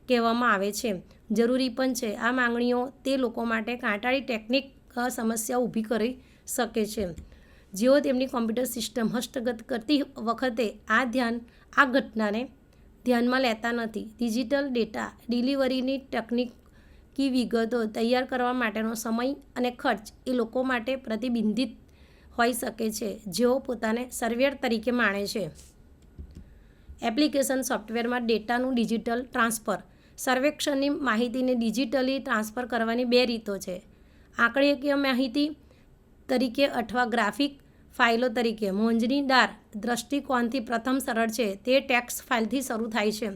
કહેવામાં આવે છે. જરૂરી પણ છે. આ માંગણીઓ તે લોકો માટે કાંટાળી ટેકનિક સમસ્યાઓ ઊભી કરી શકે છે જેઓ તેમની કોમ્પ્યુટર સિસ્ટમ હસ્તગત કરતી વખતે આ ઘટનાને ધ્યાનમાં લેતા નથી. ડિજિટલ ડેટા ડિલિવરીની તકનીકી વિગતો તૈયાર કરવા માટેનો સમય અને ખર્ચ એ લોકો માટે પ્રતિબંધિત હોઈ શકે છે જેઓ પોતાને સર્વેયર તરીકે માને છે. એપ્લિકેશન સોફ્ટવેરમાં ડેટાનું ડિજિટલ ટ્રાન્સફર સર્વેક્ષણની માહિતીને ડિજિટલી ટ્રાન્સફર કરવાની 2 રીતો છે. આંકડાકીય માહિતી તરીકે અથવા ગ્રાફિક ફાઇલો તરીકે. મોંજણીદાર દૃષ્ટિકોણથી પ્રથમ સરળ છે. તે ટેક્સ્ટ ફાઇલથી શરૂ થાય છે.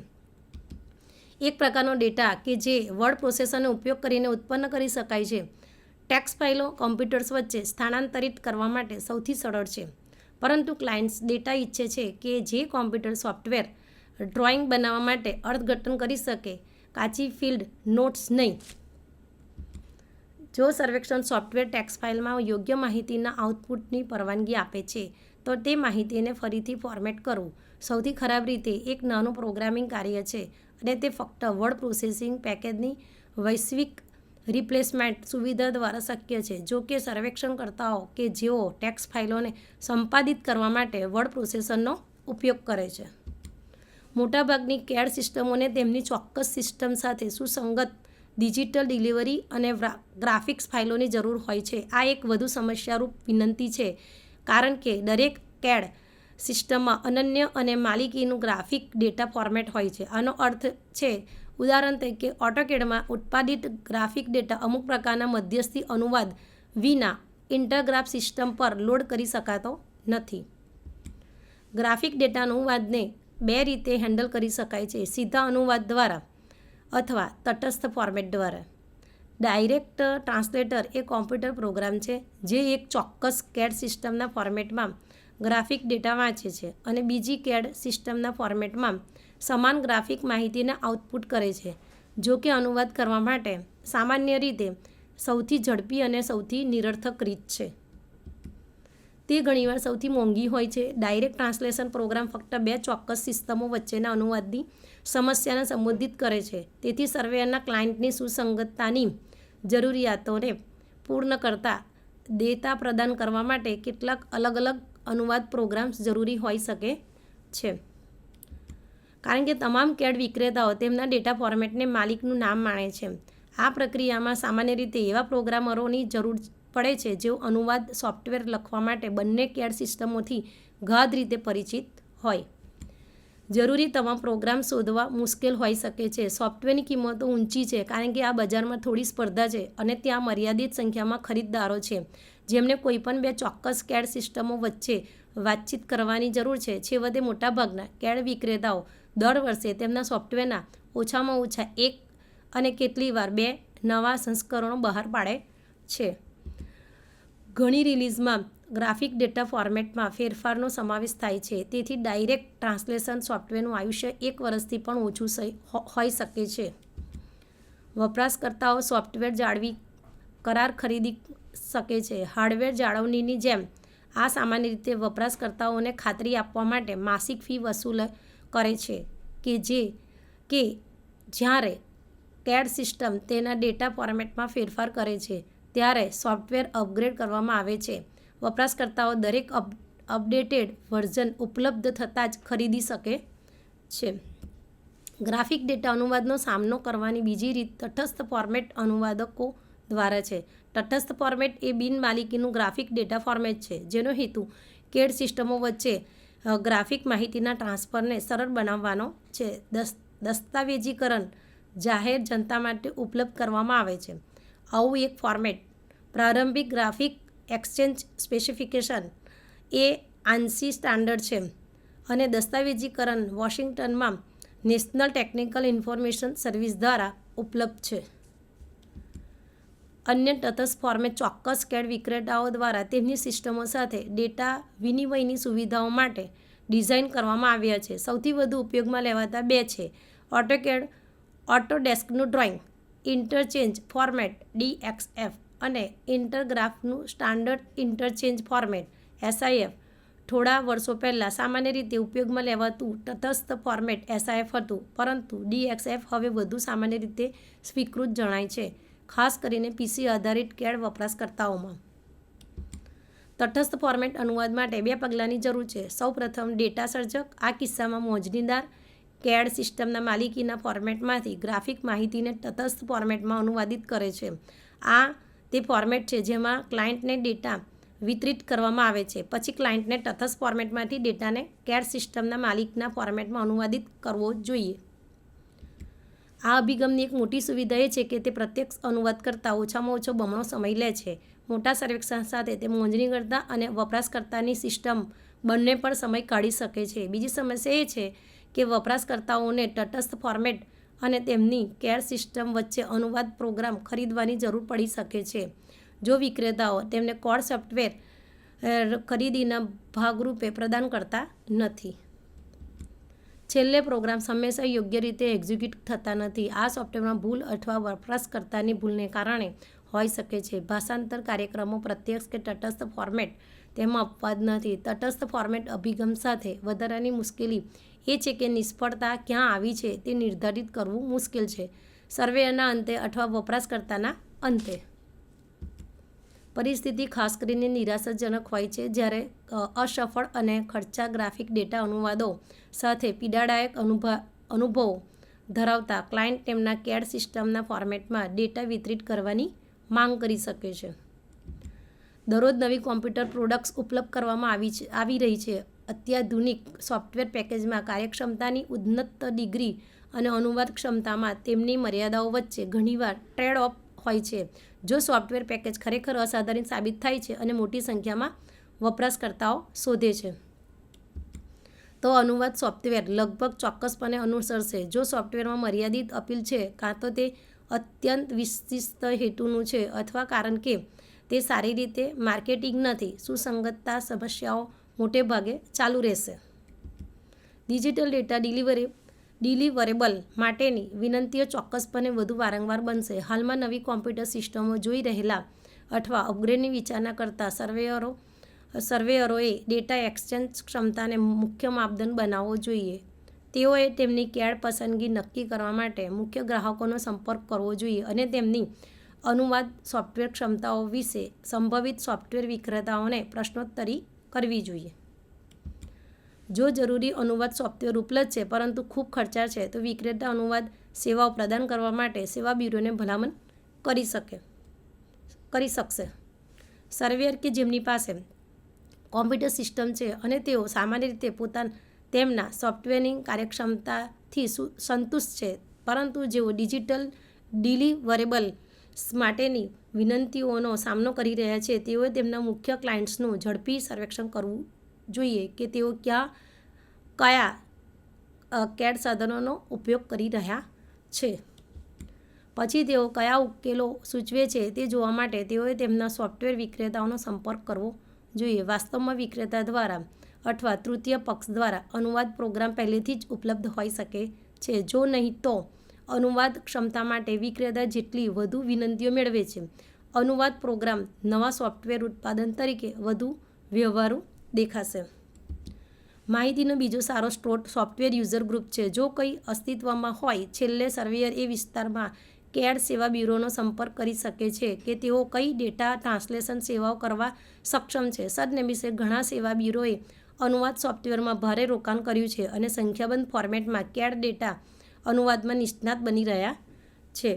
એક પ્રકારનો ડેટા કે જે વર્ડ પ્રોસેસરનો ઉપયોગ કરીને ઉત્પન્ન કરી શકાય છે. ટેક્સ્ટ ફાઇલો કમ્પ્યુટર્સ વચ્ચે સ્થાનાંતરિત કરવા માટે સૌથી સરળ છે. પરંતુ ક્લાયન્ટ્સ ડેટા ઈચ્છે છે કે જે કોમ્પ્યુટર સોફ્ટવેર ડ્રોઈંગ બનાવવા માટે અર્થઘટન કરી શકે, કાચી ફિલ્ડ નોટ્સ નહીં. જો સર્વેક્ષણ સોફ્ટવેર ટેક્સ્ટ ફાઇલમાં યોગ્ય માહિતીના આઉટપુટની પરવાનગી આપે છે તો તે માહિતીને ફરીથી ફોર્મેટ કરવું સૌથી ખરાબ રીતે એક નાનું પ્રોગ્રામિંગ કાર્ય છે અને તે ફક્ત વર્ડ પ્રોસેસિંગ પેકેજની વૈશ્વિક રિપ્લેસમેન્ટ સુવિધા દ્વારા શક્ય છે. જો કે સર્વેક્ષણકર્તાઓ કે જેઓ ટેક્સ્ટ ફાઇલોને સંપાદિત કરવા માટે વર્ડ પ્રોસેસરનો ઉપયોગ કરે છે. મોટાભાગની CAD સિસ્ટમોને તેમની ચોક્કસ સિસ્ટમ સાથે સુસંગત ડિજિટલ ડિલિવરી અને ગ્રાફિક્સ ફાઇલોની જરૂર હોય છે. આ એક વધુ સમસ્યારૂપ વિનંતી છે કારણ કે દરેક CAD સિસ્ટમમાં અનન્ય અને માલિકીનું ગ્રાફિક ડેટા ફોર્મેટ હોય છે. આનો અર્થ છે ઉદાહરણ તરીકે AutoCADમાં ઉત્પાદિત ગ્રાફિક ડેટા અમુક પ્રકારના મધ્યસ્થી અનુવાદ વિના ઇન્ટરગ્રાફ સિસ્ટમ પર લોડ કરી શકાતો નથી. ગ્રાફિક ડેટા અનુવાદને 2 રીતે હેન્ડલ કરી શકાય છે: સીધા અનુવાદ દ્વારા અથવા તટસ્થ ફોર્મેટ દ્વારા. ડાયરેક્ટ ટ્રાન્સલેટર એ કોમ્પ્યુટર પ્રોગ્રામ છે જે એક ચોક્કસ CAD સિસ્ટમના ફોર્મેટમાં ગ્રાફિક ડેટા વાંચે છે અને બીજી CAD સિસ્ટમના ફોર્મેટમાં સમાન ગ્રાફિક માહિતીને આઉટપુટ કરે છે. જો કે અનુવાદ કરવા માટે સામાન્ય રીતે સૌથી ઝડપી અને સૌથી નિરર્થક રીત છે. તે ઘણીવાર સૌથી મોંઘી હોય છે. ડાયરેક્ટ ટ્રાન્સલેશન પ્રોગ્રામ ફક્ત 2 ચોક્કસ સિસ્ટમો વચ્ચેના અનુવાદની સમસ્યાને સંબોધિત કરે છે. તેથી સર્વેયરના ક્લાયન્ટની સુસંગતતાની જરૂરિયાતોને પૂર્ણ કરતા ડેટા પ્રદાન કરવા માટે કેટલાક અલગ અલગ અનુવાદ પ્રોગ્રામ્સ જરૂરી હોઈ શકે છે. કારણ કે તમામ CAD વિક્રેતાઓ તેમના ડેટા ફોર્મેટને માલિકનું નામ માને છે. આ પ્રક્રિયામાં સામાન્ય રીતે એવા પ્રોગ્રામરોની જરૂર પડે છે જેઓ અનુવાદ સોફ્ટવેર લખવા માટે બંને CAD સિસ્ટમોથી ગાઢ રીતે પરિચિત હોય. જરૂરી તમામ પ્રોગ્રામ શોધવા મુશ્કેલ હોઈ શકે છે. સોફ્ટવેરની કિંમતો ઊંચી છે કારણ કે આ બજારમાં થોડી સ્પર્ધા છે અને ત્યાં મર્યાદિત સંખ્યામાં ખરીદદારો છે જેમને કોઈપણ 2 ચોક્કસ CAD સિસ્ટમો વચ્ચે વાતચીત કરવાની જરૂર છે. છેવટે મોટાભાગના CAD વિક્રેતાઓ દર વર્ષે તેમના સોફ્ટવેરના ઓછામાં ઓછા 1 અને કેટલીવાર 2 નવા સંસ્કરણો બહાર પાડે છે. ઘણી રિલીઝમાં ગ્રાફિક ડેટા ફોર્મેટમાં ફેરફારનો સમાવેશ થાય છે. તેથી ડાયરેક્ટ ટ્રાન્સલેશન સોફ્ટવેરનું આયુષ્ય 1 વર્ષથી પણ ઓછું હોઈ શકે છે. વપરાશકર્તાઓ સોફ્ટવેર જાળવી કરાર ખરીદી શકે છે. હાર્ડવેર જાળવણીની જેમ આ સામાન્ય રીતે વપરાશકર્તાઓને ખાતરી આપવા માટે માસિક ફી વસૂલ કરે છે કે જ્યારે CAD સિસ્ટમ તેના ડેટા ફોર્મેટમાં ફેરફાર કરે છે ત્યારે સોફ્ટવેર અપગ્રેડ કરવામાં આવે છે. વપરાશકર્તાઓ દરેક અપડેટેડ વર્ઝન ઉપલબ્ધ થતાં જ ખરીદી શકે છે. ગ્રાફિક ડેટા અનુવાદનો સામનો કરવાની બીજી રીત તટસ્થ ફોર્મેટ અનુવાદકો દ્વારા છે. તટસ્થ ફોર્મેટ એ બિનમાલિકીનું ગ્રાફિક ડેટા ફોર્મેટ છે જેનો હેતુ CAD સિસ્ટમો વચ્ચે ગ્રાફિક માહિતીના ટ્રાન્સફરને સરળ બનાવવાનો છે. દસ્તાવેજીકરણ જાહેર જનતા માટે ઉપલબ્ધ કરવામાં આવે છે. આવું એક ફોર્મેટ પ્રારંભિક ગ્રાફિક એક્સચેન્જ સ્પેસિફિકેશન એ આંશી સ્ટાન્ડર્ડ છે અને દસ્તાવેજીકરણ વોશિંગ્ટનમાં નેશનલ ટેકનિકલ ઇન્ફોર્મેશન સર્વિસ દ્વારા ઉપલબ્ધ છે. અન્ય તટસ્થ ફોર્મેટ ચોક્કસ CAD વિક્રેતાઓ દ્વારા તેમની સિસ્ટમો સાથે ડેટા વિનિમયની સુવિધાઓ માટે ડિઝાઇન કરવામાં આવ્યા છે. સૌથી વધુ ઉપયોગમાં લેવાતા બે છે AutoCAD ઓટોડેસ્કનું ડ્રોઈંગ ઇન્ટરચેન્જ ફોર્મેટ DXF અને ઇન્ટરગ્રાફનું સ્ટાન્ડર્ડ ઇન્ટરચેન્જ ફોર્મેટ SIF. થોડા વર્ષો પહેલાં સામાન્ય રીતે ઉપયોગમાં લેવાતું તટસ્થ ફોર્મેટ SIF હતું, પરંતુ DXF હવે વધુ સામાન્ય રીતે સ્વીકૃત જણાય છે, ખાસ કરીને PC આધારિત CAD વપરાશકર્તાઓમાં. તટસ્થ ફોર્મેટ અનુવાદ માટે બે પગલાંની જરૂર છે. સૌપ્રથમ ડેટા સર્જક આ કિસ્સામાં મોજણીદાર CAD સિસ્ટમના માલિકીના ફોર્મેટમાંથી ગ્રાફિક માહિતીને તટસ્થ ફોર્મેટમાં અનુવાદિત કરે છે. આ તે ફોર્મેટ છે જેમાં ક્લાયન્ટને ડેટા વિતરિત કરવામાં આવે છે. પછી ક્લાયન્ટને તટસ્થ ફોર્મેટમાંથી ડેટાને CAD સિસ્ટમના માલિકના ફોર્મેટમાં અનુવાદિત કરવો જોઈએ. આ અભિગમની એક મોટી સુવિધા એ છે કે તે પ્રત્યક્ષ અનુવાદ કરતાં ઓછામાં ઓછો બમણો સમય લે છે. મોટા સર્વેક્ષણ સાથે તે મોજણીકર્તા અને વપરાશકર્તાની સિસ્ટમ બંને પર સમય કાઢી શકે છે. બીજી સમસ્યા એ છે કે વપરાશકર્તાઓને તટસ્થ ફોર્મેટ અને તેમની CAD સિસ્ટમ વચ્ચે અનુવાદ પ્રોગ્રામ ખરીદવાની જરૂર પડી શકે છે જો વિક્રેતાઓ તેમને કોડ સોફ્ટવેર ખરીદીના ભાગરૂપે પ્રદાન કરતા નથી. છેલ્લે પ્રોગ્રામ્સ હંમેશા યોગ્ય રીતે એક્ઝિક્યુટ થતા નથી. આ સોફ્ટવેરમાં ભૂલ અથવા વપરાશકર્તાની ભૂલને કારણે હોઈ શકે છે. ભાષાંતર કાર્યક્રમો પ્રત્યક્ષ કે તટસ્થ ફોર્મેટ તેમાં અપવાદ નથી. તટસ્થ ફોર્મેટ અભિગમ સાથે વધારાની મુશ્કેલી એ છે કે નિષ્ફળતા ક્યાં આવી છે તે નિર્ધારિત કરવું મુશ્કેલ છે. સર્વેના અંતે અથવા વપરાશકર્તાના અંતે પરિસ્થિતિ ખાસ કરીને નિરાશાજનક હોય છે જ્યારે અસફળ અને ખર્ચાળ ગ્રાફિક ડેટા અનુવાદો સાથે પીડાદાયક અનુભવો ધરાવતા ક્લાયન્ટ તેમના CAD સિસ્ટમના ફોર્મેટમાં ડેટા વિતરિત કરવાની માંગ કરી શકે છે. દરરોજ નવી કોમ્પ્યુટર પ્રોડક્ટ્સ ઉપલબ્ધ કરવામાં આવી રહી છે. અત્યાધુનિક સોફ્ટવેર પેકેજમાં કાર્યક્ષમતાની ઉન્નત ડિગ્રી અને અનુવાદ ક્ષમતામાં તેમની મર્યાદાઓ વચ્ચે ઘણીવાર ટ્રેડ ઓફ હોય છે. જો સોફ્ટવેર પેકેજ ખરેખર અસાધારણ સાબિત થાય છે અને મોટી સંખ્યામાં વપરાશકર્તાઓ શોધે છે, તો અનુવાદ સોફ્ટવેર લગભગ ચોક્કસપણે અનુસરશે. જો સોફ્ટવેરમાં મર્યાદિત અપીલ છે, કાં તો તે અત્યંત વિશિષ્ટ હેતુનું છે અથવા કારણ કે તે સારી રીતે માર્કેટિંગ નથી, સુસંગતતા સમસ્યાઓ મોટે ભાગે ચાલુ રહેશે. ડિજિટલ ડેટા ડિલિવરેબલ માટેની વિનંતીઓ ચોક્કસપણે વધુ વારંવાર બનશે. હાલમાં નવી કોમ્પ્યુટર સિસ્ટમો જોઈ રહેલા અથવા અપગ્રેડની વિચારણા કરતા સર્વેયરોએ ડેટા એક્સચેન્જ ક્ષમતાને મુખ્ય માપદંડ બનાવવો જોઈએ. તેઓએ તેમની CAD પસંદગી નક્કી કરવા માટે મુખ્ય ગ્રાહકોનો સંપર્ક કરવો જોઈએ અને તેમની અનુવાદ સોફ્ટવેર ક્ષમતાઓ વિશે સંભવિત સોફ્ટવેર વિક્રેતાઓને પ્રશ્નોત્તરી કરવી જોઈએ. જો જરૂરી અનુવાદ સોફ્ટવેર ઉપલબ્ધ છે પરંતુ ખૂબ ખર્ચાળ છે, તો વિક્રેતા અનુવાદ સેવાઓ પ્રદાન કરવા માટે સેવા બ્યુરોને ભલામણ કરી શકશે. સર્વેયર કે જેમની પાસે કોમ્પ્યુટર સિસ્ટમ છે અને તેઓ સામાન્ય રીતે તેમના સોફ્ટવેરની કાર્યક્ષમતાથી સંતુષ્ટ છે, પરંતુ જેઓ ડિજિટલ ડિલિવરેબલ્સ માટેની વિનંતીઓનો સામનો કરી રહ્યા છે, તેઓએ તેમના મુખ્ય ક્લાયન્ટ્સનું ઝડપી સર્વેક્ષણ કરવું જોઈએ કે તેઓ કયા CAD સાધનોનો ઉપયોગ કરી રહ્યા છે. પછી તેઓ કયા ઉકેલો સૂચવે છે તે જોવા માટે તેઓએ તેમના સોફ્ટવેર વિક્રેતાઓનો સંપર્ક કરવો જોઈએ. વાસ્તવમાં વિક્રેતા દ્વારા અથવા તૃતીય પક્ષ દ્વારા અનુવાદ પ્રોગ્રામ પહેલેથી જ ઉપલબ્ધ હોઈ શકે છે. જો નહીં, તો અનુવાદ ક્ષમતા માટે વિક્રેતા જેટલી વધુ વિનંતીઓ મેળવે છે, અનુવાદ પ્રોગ્રામ નવા સોફ્ટવેર ઉત્પાદન તરીકે વધુ વ્યવહારુ દેખાશે. માહિતીનો બીજો સારો સ્ત્રોત સોફ્ટવેર યુઝર ગ્રુપ છે. જો કંઈ અસ્તિત્વમાં હોય, છેલ્લે સર્વેયર એ વિસ્તારમાં CAD સેવા બ્યુરોનો સંપર્ક કરી શકે છે કે તેઓ કઈ ડેટા ટ્રાન્સલેશન સેવાઓ કરવા સક્ષમ છે. સદનસીબે ઘણા સેવા બ્યુરોએ અનુવાદ સોફ્ટવેરમાં ભારે રોકાણ કર્યું છે અને સંખ્યાબંધ ફોર્મેટમાં CAD ડેટા અનુવાદમાં નિષ્ણાત બની રહ્યા છે.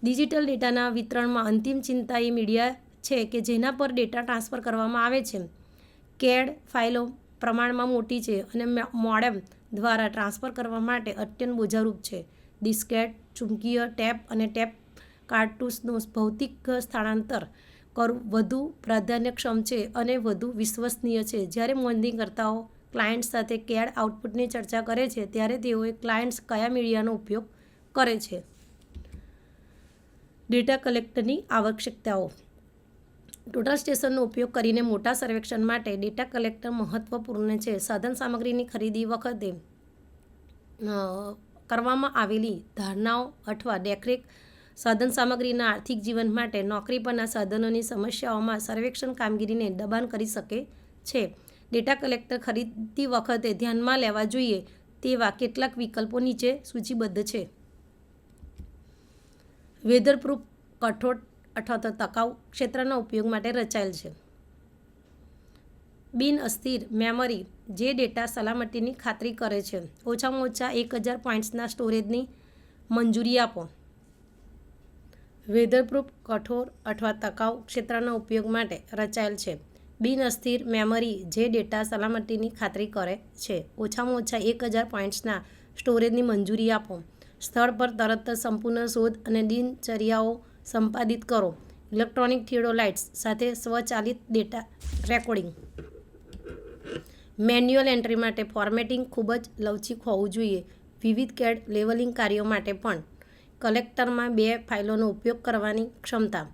ડિજિટલ ડેટાના વિતરણમાં અંતિમ ચિંતા એ મીડિયા છે કે જેના પર ડેટા ટ્રાન્સફર કરવામાં આવે છે. CAD ફાઇલો પ્રમાણમાં મોટી છે અને મોડેમ દ્વારા ટ્રાન્સફર કરવા માટે અત્યંત બોજારૂપ છે. ડિસ્કેટ, ચુંબકીય ટેપ અને ટેપ કાર્ટૂસનું ભૌતિક સ્થળાંતર કરવું વધુ પ્રાધાન્યક્ષમ છે અને વધુ વિશ્વસનીય છે. જ્યારે નોંધણીકર્તાઓ ક્લાયન્ટ સાથે CAD આઉટપુટની ચર્ચા કરે છે ત્યારે તેઓએ ક્લાયન્ટ્સ કયા મીડિયાનો ઉપયોગ કરે છે. ડેટા કલેક્ટરની આવશ્યકતાઓ. ટોટલ સ્ટેશનનો ઉપયોગ કરીને મોટા સર્વેક્ષણ માટે ડેટા કલેક્ટર મહત્વપૂર્ણ છે. સાધન સામગ્રીની ખરીદી વખતે કરવામાં આવેલી ધારણાઓ અથવા દેખરેખ સાધન સામગ્રીના આર્થિક જીવન માટે નોકરી પરના સાધનોની સમસ્યાઓમાં સર્વેક્ષણ કામગીરીને દબાણ કરી શકે છે. ડેટા કલેક્ટર ખરીદતી વખતે ધ્યાનમાં લેવા જોઈએ તેવા કેટલાક વિકલ્પો નીચે સૂચિબદ્ધ છે. વેધરપ્રૂફ, કઠોર અથવા તો ટકાઉ ક્ષેત્રના ઉપયોગ માટે રચાયેલ છે. બિન અસ્થિર મેમરી જે ડેટા સલામતીની ખાતરી કરે છે. ઓછામાં ઓછા 1000 પોઇન્ટ્સના સ્ટોરેજની મંજૂરી આપો. વેધરપ્રૂફ, કઠોર અથવા ટકાઉ ક્ષેત્રના ઉપયોગ માટે રચાયેલ છે. બિન અસ્થિર મેમરી જે ડેટા સલામતીની ખાતરી કરે છે. ઓછામાં ઓછા 1000 પોઇન્ટ્સના સ્ટોરેજની મંજૂરી આપો. સ્થળ પર તરત જ સંપૂર્ણ શોધ અને દિનચર્યાઓ સંપાદિત કરો. ઇલેક્ટ્રોનિક થિયોડોલાઇટ્સ સાથે સ્વચાલિત ડેટા રેકોર્ડિંગ. મેન્યુઅલ એન્ટ્રી માટે ફોર્મેટિંગ ખૂબ જ લવચીક હોવું જોઈએ. વિવિધ CAD લેવલિંગ કાર્યો માટે પણ કલેક્ટરમાં 2 ફાઇલોનો ઉપયોગ કરવાની ક્ષમતા.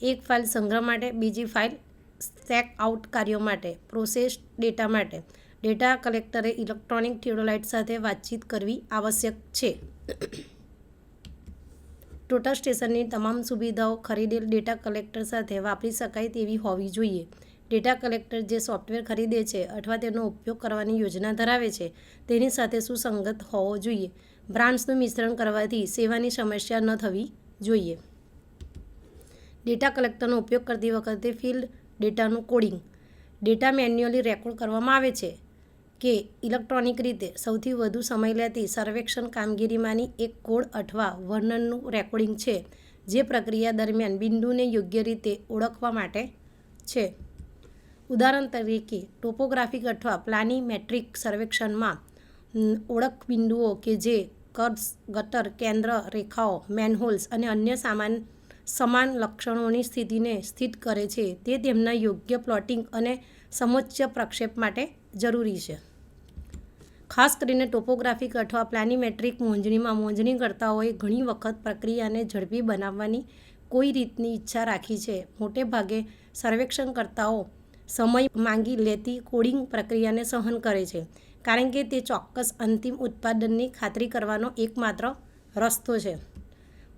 એક ફાઇલ સંગ્રહ માટે, બીજી ફાઇલ સ્ટેક આઉટ કાર્યો માટે. પ્રોસેસ ડેટા માટે ડેટા કલેક્ટરે ઇલેક્ટ્રોનિક થિયોડોલાઇટ સાથે વાતચીત કરવી આવશ્યક છે. ટોટલ સ્ટેશનની તમામ સુવિધાઓ ખરીદેલ ડેટા કલેક્ટર સાથે વાપરી શકાય તેવી હોવી જોઈએ. ડેટા કલેક્ટર જે સોફ્ટવેર ખરીદે છે અથવા તેનો ઉપયોગ કરવાની યોજના ધરાવે છે તેની સાથે સુસંગત હોવો જોઈએ. બ્રાન્ડ્સનું મિશ્રણ કરવાથી સેવાની સમસ્યા ન થવી જોઈએ. ડેટા કલેક્ટરનો ઉપયોગ કરતી વખતે ફિલ્ડ ડેટાનું કોડિંગ. ડેટા મેન્યુઅલી રેકોર્ડ કરવામાં આવે છે કે ઇલેક્ટ્રોનિક રીતે સૌથી વધુ સમય લેતી સર્વેક્ષણ કામગીરીમાંની એક કોડ અથવા વર્ણનનું રેકોર્ડિંગ છે જે પ્રક્રિયા દરમિયાન બિંદુને યોગ્ય રીતે ઓળખવા માટે છે. ઉદાહરણ તરીકે, ટોપોગ્રાફિક અથવા પ્લાનીમેટ્રિક સર્વેક્ષણમાં ઓળખ બિંદુઓ કે જે કર્વ્સ, ગટર, કેન્દ્ર રેખાઓ, મેનહોલ્સ અને અન્ય સમાન લક્ષણોની સ્થિતિને સ્થિત કરે છે તે તેમના યોગ્ય પ્લોટિંગ અને સમોચ્ચ પ્રક્ષેપ માટે જરૂરી છે. ખાસ કરીને ટોપોગ્રાફિક અથવા પ્લાનીમેટ્રિક મોજણીમાં મોજણીકર્તાઓએ ઘણી વખત પ્રક્રિયાને ઝડપી બનાવવાની કોઈ રીતની ઈચ્છા રાખી છે. મોટે ભાગે સર્વેક્ષણકર્તાઓ સમય માંગી લેતી કોડિંગ પ્રક્રિયાને સહન કરે છે કારણ કે તે ચોક્કસ અંતિમ ઉત્પાદનની ખાતરી કરવાનો એકમાત્ર રસ્તો છે.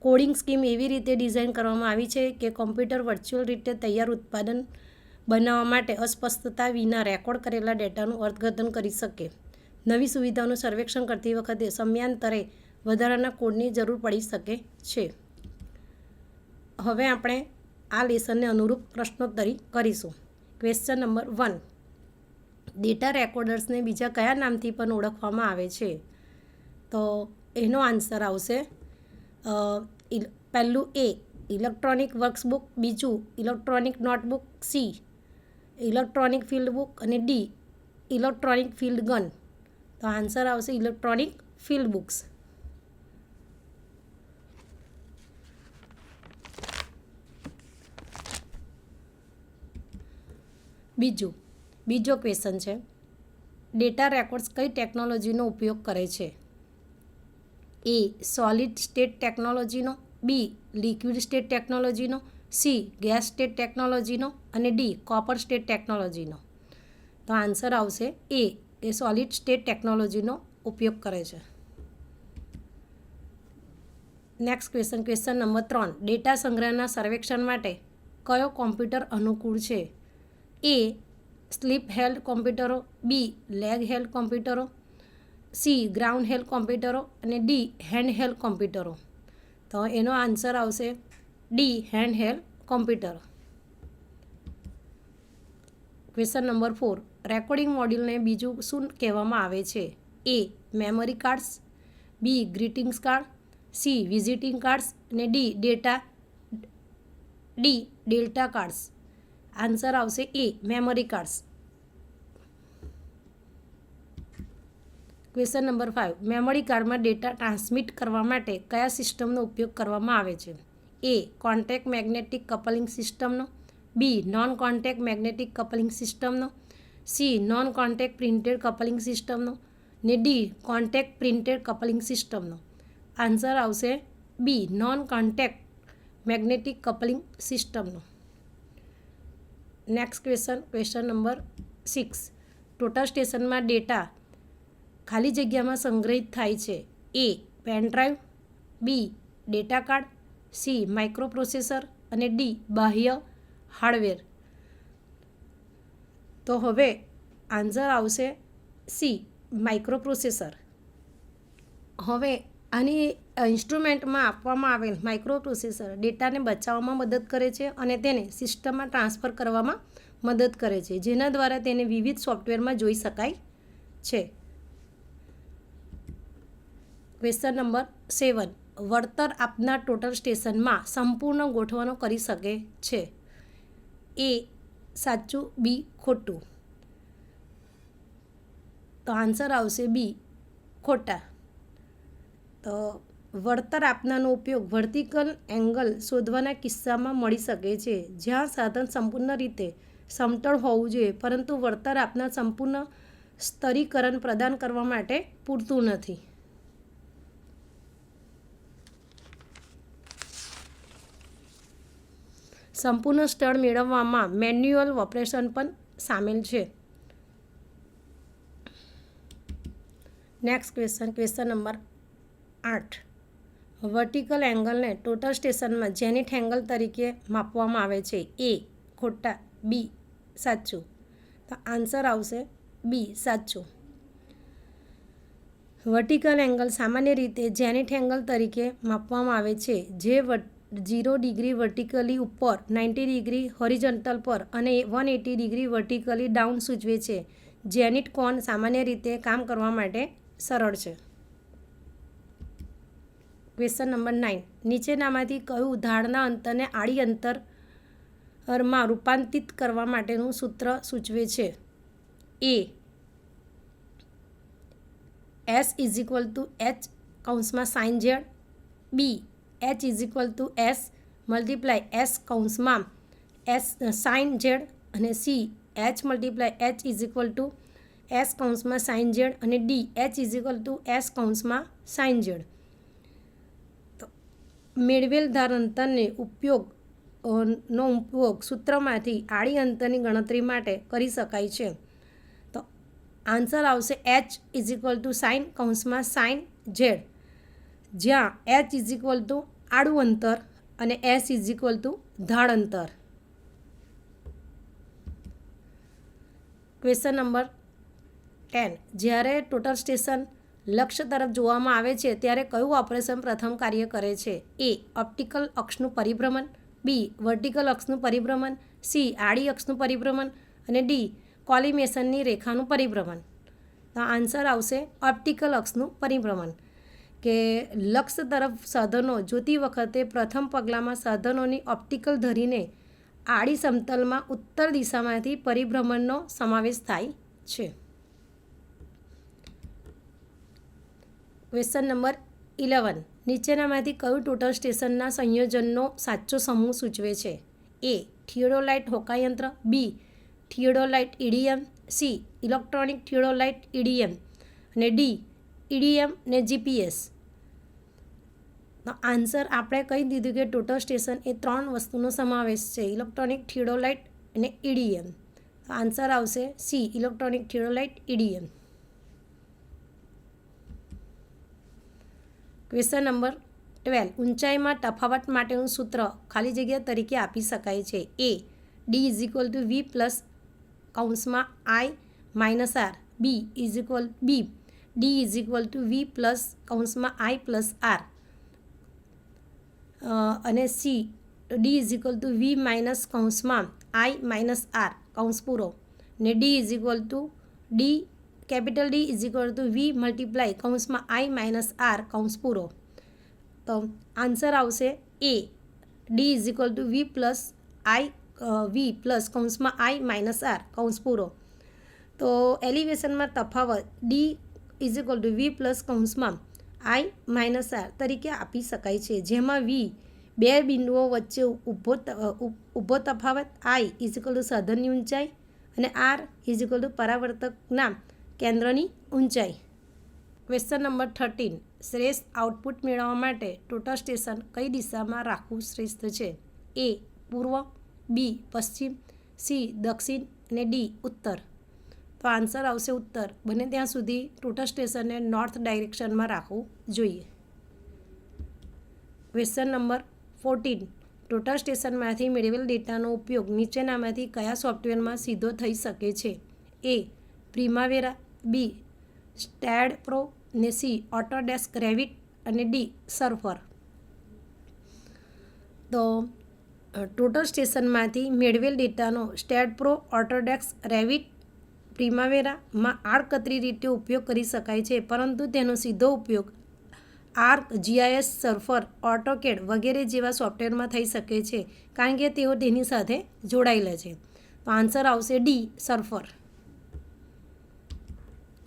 કોડિંગ સ્કીમ એવી રીતે ડિઝાઇન કરવામાં આવી છે કે કોમ્પ્યુટર વર્ચ્યુઅલ રીતે તૈયાર ઉત્પાદન બનાવવા માટે અસ્પષ્ટતા વિના રેકોર્ડ કરેલા ડેટાનું અર્થઘટન કરી શકે. નવી સુવિધાઓનું સર્વેક્ષણ કરતી વખતે સમયાંતરે વધારાના કોડની જરૂર પડી શકે છે. હવે આપણે આ લેસનને અનુરૂપ પ્રશ્નોત્તરી કરીશું. Question number 1. ડેટા રેકોર્ડર્સને બીજા કયા નામથી પણ ઓળખવામાં આવે છે? તો એનો આન્સર આવશે પહેલું A ઇલેક્ટ્રોનિક વર્કબુક, બીજું electronic notebook, C electronic field book અને D ઇલેક્ટ્રોનિક ફિલ્ડ ગન. તો આન્સર આવશે ઇલેક્ટ્રોનિક ફિલ્ડ બુક્સ. બીજો ક્વેશ્ચન છે, ડેટા રેકોર્ડ્સ કઈ ટેકનોલોજીનો ઉપયોગ કરે છે? A સોલિડ સ્ટેટ ટેકનોલોજીનો, B લિક્વિડ સ્ટેટ ટેકનોલોજીનો, C ગેસ સ્ટેટ ટેકનોલોજીનો અને D કોપર સ્ટેટ ટેકનોલોજીનો. તો આન્સર આવશે A એ સોલિડ સ્ટેટ ટેકનોલોજીનો ઉપયોગ કરે છે. Next question number 3. ડેટા સંગ્રહના સર્વેક્ષણ માટે કયો કોમ્પ્યુટર અનુકૂળ છે? A સ્લીપ હેલ્ડ કોમ્પ્યુટરો, બી લેગ હેલ્ડ કોમ્પ્યુટરો, સી ગ્રાઉન્ડ હેલ્ડ કોમ્પ્યુટરો અને ડી હેન્ડ હેલ્ડ કોમ્પ્યુટરો. તો એનો આન્સર આવશે ડી હેન્ડ હેલ્ડ કોમ્પ્યુટરો. ક્વેશ્ચન નંબર 4, રેકોર્ડિંગ મોડ્યુલને બીજું શું કહેવામાં આવે છે? A memory cards, B greetings card, C visiting cards અને ડી ડેલ્ટા કાર્ડ્સ. આન્સર આવશે A memory cards. Question number 5, memory કાર્ડમાં ડેટા ટ્રાન્સમિટ કરવા માટે કયા સિસ્ટમનો ઉપયોગ કરવામાં આવે છે? એ કોન્ટેક્ટ મેગ્નેટિક કપલિંગ સિસ્ટમનો, B non contact magnetic coupling સિસ્ટમનો, C non contact printed coupling સિસ્ટમનો ને ડી કોન્ટેક્ટ પ્રિન્ટેડ કપલિંગ સિસ્ટમનો. આન્સર આવશે B non contact magnetic coupling સિસ્ટમનો. નેક્સ્ટ ક્વેશ્ચન નંબર 6, ટોટલ સ્ટેશનમાં ડેટા ખાલી જગ્યામાં સંગ્રહિત થાય છે. A pen drive, B data card, C microprocessor અને ડી બાહ્ય હાર્ડવેર. તો હવે આન્સર આવશે સી માઇક્રો પ્રોસેસર. હવે આની ઇન્સ્ટ્રુમેન્ટમાં આપવામાં આવેલ માઇક્રો પ્રોસેસર ડેટાને બચાવવામાં મદદ કરે છે અને તેને સિસ્ટમમાં ટ્રાન્સફર કરવામાં મદદ કરે છે, જેના દ્વારા તેને વિવિધ સોફ્ટવેરમાં જોઈ શકાય છે. ક્વેશ્ચન નંબર 7, વળતર આપનાર ટોટલ સ્ટેશનમાં સંપૂર્ણ ગોઠવણો કરી શકે છે. એ સાચું, બી ખોટું. તો આન્સર આવશે બી ખોટા. તો વળતર આપનારનો ઉપયોગ વર્ટિકલ એંગલ શોધવાના કિસ્સામાં મળી શકે છે, જ્યાં સાધન સંપૂર્ણ રીતે સમતળ હોવું જોઈએ પરંતુ વળતર આપનાર સંપૂર્ણ સ્તરીકરણ પ્રદાન કરવા માટે પૂરતું નથી. સંપૂર્ણ સ્તર મેળવવામાં મેન્યુઅલ ઓપરેશન પણ સામેલ છે. નેક્સ્ટ ક્વેશ્ચન નંબર 8, વર્ટિકલ એંગલને ટોટલ સ્ટેશનમાં જેનિથ એંગલ તરીકે માપવામાં આવે છે. એ ખોટા, બી સાચું. તો આન્સર આવશે બી સાચું. વર્ટિકલ એંગલ સામાન્ય રીતે જેનિથ એંગલ તરીકે માપવામાં આવે છે, જે 0 ડિગ્રી વર્ટિકલી ઉપર, 90 ડિગ્રી હોરિઝોન્ટલ પર અને 180 ડિગ્રી વર્ટિકલી ડાઉન સૂચવે છે. જેનિથ કોણ સામાન્ય રીતે કામ કરવા માટે સરળ છે. ક્વેશ્ચન નંબર 9, નીચેનામાંથી કયું ધારના અંતરને આડી અંતરમાં રૂપાંતરિત કરવા માટેનું સૂત્ર સૂચવે છે? એ S H sin Z, બી H S S sin Z અને C H S sin Z અને D H S sin Z. તો મેળવેલ ધાર અંતરને ઉપયોગ સૂત્રમાંથી આડી અંતરની ગણતરી માટે કરી શકાય છે. તો આન્સર આવશે H sin Z, જ્યાં H આડું અંતર અને S ધાર અંતર. ક્વેશ્ચન નંબર 10, જ્યારે ટોટલ સ્ટેશન લક્ષ્ય તરફ જોવામાં આવે છે ત્યારે કયું ઓપરેશન પ્રથમ કાર્ય કરે છે? એ ઓપ્ટિકલ અક્ષનું પરિભ્રમણ, બી વર્ટિકલ અક્ષનું પરિભ્રમણ, સી આડી અક્ષનું પરિભ્રમણ અને ડી કોલિમેશનની રેખાનું પરિભ્રમણ. તો આન્સર આવશે ઓપ્ટિકલ અક્ષનું પરિભ્રમણ. કે લક્ષ્ય તરફ સાધનો જોતી વખતે પ્રથમ પગલામાં સાધનોની ઓપ્ટિકલ ધરીને આડી સમતલમાં ઉત્તર દિશામાંથી પરિભ્રમણનો સમાવેશ થાય છે. ક્વેશ્ચન નંબર 11, નીચેનામાંથી કયું ટોટલ સ્ટેશનના સંયોજનનો સાચો સમૂહ સૂચવે છે? એ થિયોડોલાઇટ હોકાયંત્ર, B theodolite EDM, C electronic theodolite EDM અને ડી EDM ને GPS. તો આન્સર આપણે કહી દીધું કે ટોટલ સ્ટેશન એ 3 વસ્તુનો સમાવેશ છે, ઇલેક્ટ્રોનિક થિયોડોલાઇટ અને EDM. આન્સર આવશે C electronic theodolite EDM. Question number 12, ઊંચાઈમાં તફાવત માટેનું સૂત્ર ખાલી જગ્યા તરીકે આપી શકાય છે. એ D = V + કૌંસમાં I minus R B D is equal to V plus કૌંસમાં આઈ પ્લસ આર અને C D is equal to V minus કૌંસમાં આઈ માઇનસ આર કૌંસ પૂરો ને D is equal to D capital D is equal to V multiply કૌંસમાં I minus R કૌંસ પૂરો. તો આન્સર આવશે A D is equal to V plus કૌંસમાં આઈ માઇનસ આર કૌંસ પૂરો. તો એલિવેશનમાં તફાવત D is equal to V plus કૌંસમાં આઈ માઇનસ આર તરીકે આપી શકાય છે, જેમાં વી બે બિંદુઓ વચ્ચે ઊભો તફાવત, આઈ ઇઝ ઇક્વલ ટુ સાધનની ઊંચાઈ અને આર ઇઝ ઇક્વલ ટુ પરાવર્તકના કેન્દ્રની ઊંચાઈ. ક્વેશ્ચન નંબર 13, શ્રેષ્ઠ આઉટપુટ મેળવવા માટે ટોટલ સ્ટેશન કઈ દિશામાં રાખવું શ્રેષ્ઠ છે? એ પૂર્વ, બી પશ્ચિમ, સી દક્ષિણ અને ડી ઉત્તર. તો આન્સર આવશે ઉત્તર. બને ત્યાં સુધી ટોટલ સ્ટેશનને નોર્થ ડાયરેક્શનમાં રાખવું જોઈએ. ક્વેશ્ચન નંબર 14, ટોટલ સ્ટેશનમાંથી મેળવેલ ડેટાનો ઉપયોગ નીચેનામાંથી કયા સોફ્ટવેરમાં સીધો થઈ શકે છે? એ પ્રિમાવેરા, બી સ્ટેડ પ્રો ને સી ઓટોડેસ્ક રેવિટ અને ડી સર્ફર. તો ટોટલ સ્ટેશનમાંથી મેળવેલ ડેટાનો સ્ટેડ પ્રો, ઓટોડેસ્ક રેવિટ, પ્રિમાવેરામાં આડકતરી રીતે ઉપયોગ કરી શકાય છે, પરંતુ તેનો સીધો ઉપયોગ આર્ક, જીઆઈએસ, સર્ફર, ઓટોકેડ વગેરે જેવા સોફ્ટવેરમાં થઈ શકે છે, કારણ કે તેઓ તેની સાથે જોડાયેલા છે. તો આન્સર આવશે ડી સર્ફર.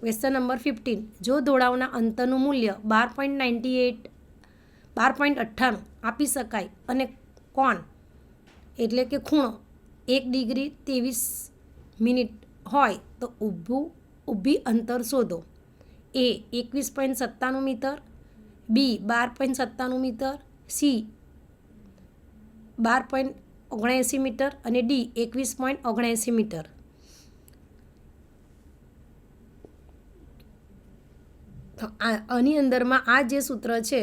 ક્વેશ્ચન નંબર 15, જો ઢોળાવના અંતરનું મૂલ્ય 12.98 આપી શકાય અને કોણ એટલે કે ખૂણો 1 ડિગ્રી 23 મિનિટ હોય તો ઊભી અંતર શોધો. એ 21.97 મીટર, બી 12.97 મીટર, સી 12.79 મીટર અને ડી 21.79 મીટર. તો આની અંદરમાં આ જે સૂત્ર છે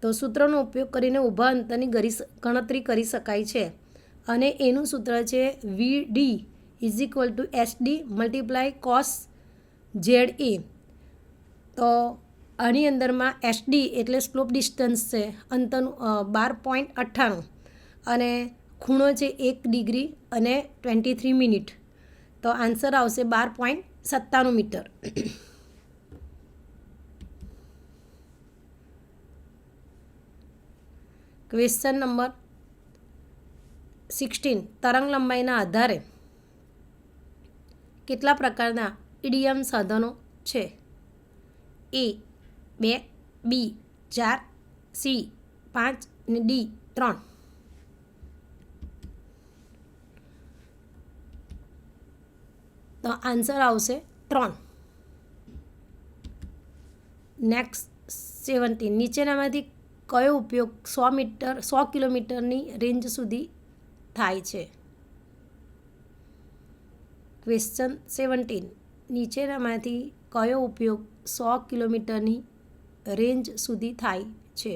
તો સૂત્રનો ઉપયોગ કરીને ઊભા અંતરની ગણતરી કરી શકાય છે અને એનું સૂત્ર છે V D is equal to SD multiply cos Z A. તો આની અંદરમાં એસડી એટલે સ્લોપ ડિસ્ટન્સ છે, અંતરનું 12.98 અને ખૂણો છે 1 ડિગ્રી અને 23 મિનિટ. તો આન્સર આવશે 12.97 મીટર. ક્વેશ્ચન નંબર 16, તરંગ લંબાઈના આધારે કેટલા પ્રકારના ઈડીએમ સાધનો છે? એ 2, બી 4, સી 5 અને ડી 3. તો આન્સર આવશે 3. નેક્સ્ટ 17, નીચેનામાંથી કયો ઉપયોગ 100 કિલોમીટરની રેન્જ સુધી થાય છે? ક્વેશ્ચન 17, નીચેનામાંથી કયો ઉપયોગ 100 કિલોમીટરની રેન્જ સુધી થાય છે?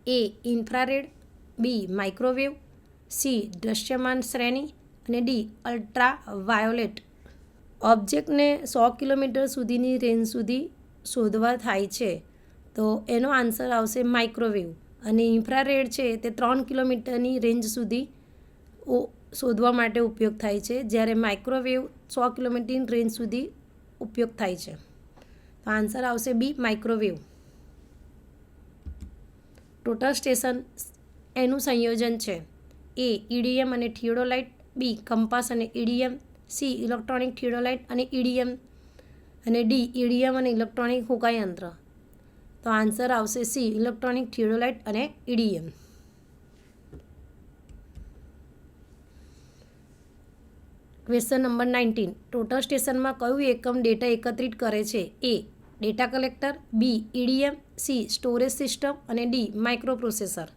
એ ઇન્ફ્રારેડ, બી માઇક્રોવેવ, સી દૃશ્યમાન શ્રેણી અને ડી અલ્ટ્રા વાયોલેટ. ઓબ્જેક્ટને 100 કિલોમીટર સુધીની રેન્જ સુધી શોધવા થાય છે તો એનો આન્સર આવશે માઇક્રોવેવ. અને ઇન્ફ્રારેડ છે તે 3 કિલોમીટરની રેન્જ સુધી શોધવા માટે ઉપયોગ થાય છે, જ્યારે માઇક્રોવેવ 100 કિલોમીટરની રેન્જ સુધી ઉપયોગ થાય છે. તો આન્સર આવશે બી માઇક્રોવેવ. ટોટલ સ્ટેશન એનું સંયોજન છે એ ઈડીએમ અને થિયોડોલાઇટ, બી કંપાસ અને ઈડીએમ, સી ઇલેક્ટ્રોનિક થિયોડોલાઇટ અને ઈડીએમ અને ડી ઈડીએમ અને ઇલેક્ટ્રોનિક હોકાયંત્ર. તો આન્સર આવશે સી ઇલેક્ટ્રોનિક થિયોડોલાઇટ અને ઈડીએમ. ક્વેશ્ચન નંબર 19, ટોટલ સ્ટેશનમાં કયું એકમ ડેટા એકત્રિત કરે છે? એ ડેટા કલેક્ટર, બી ઈડીએમ, સી સ્ટોરેજ સિસ્ટમ અને ડી માઇક્રોપ્રોસેસર.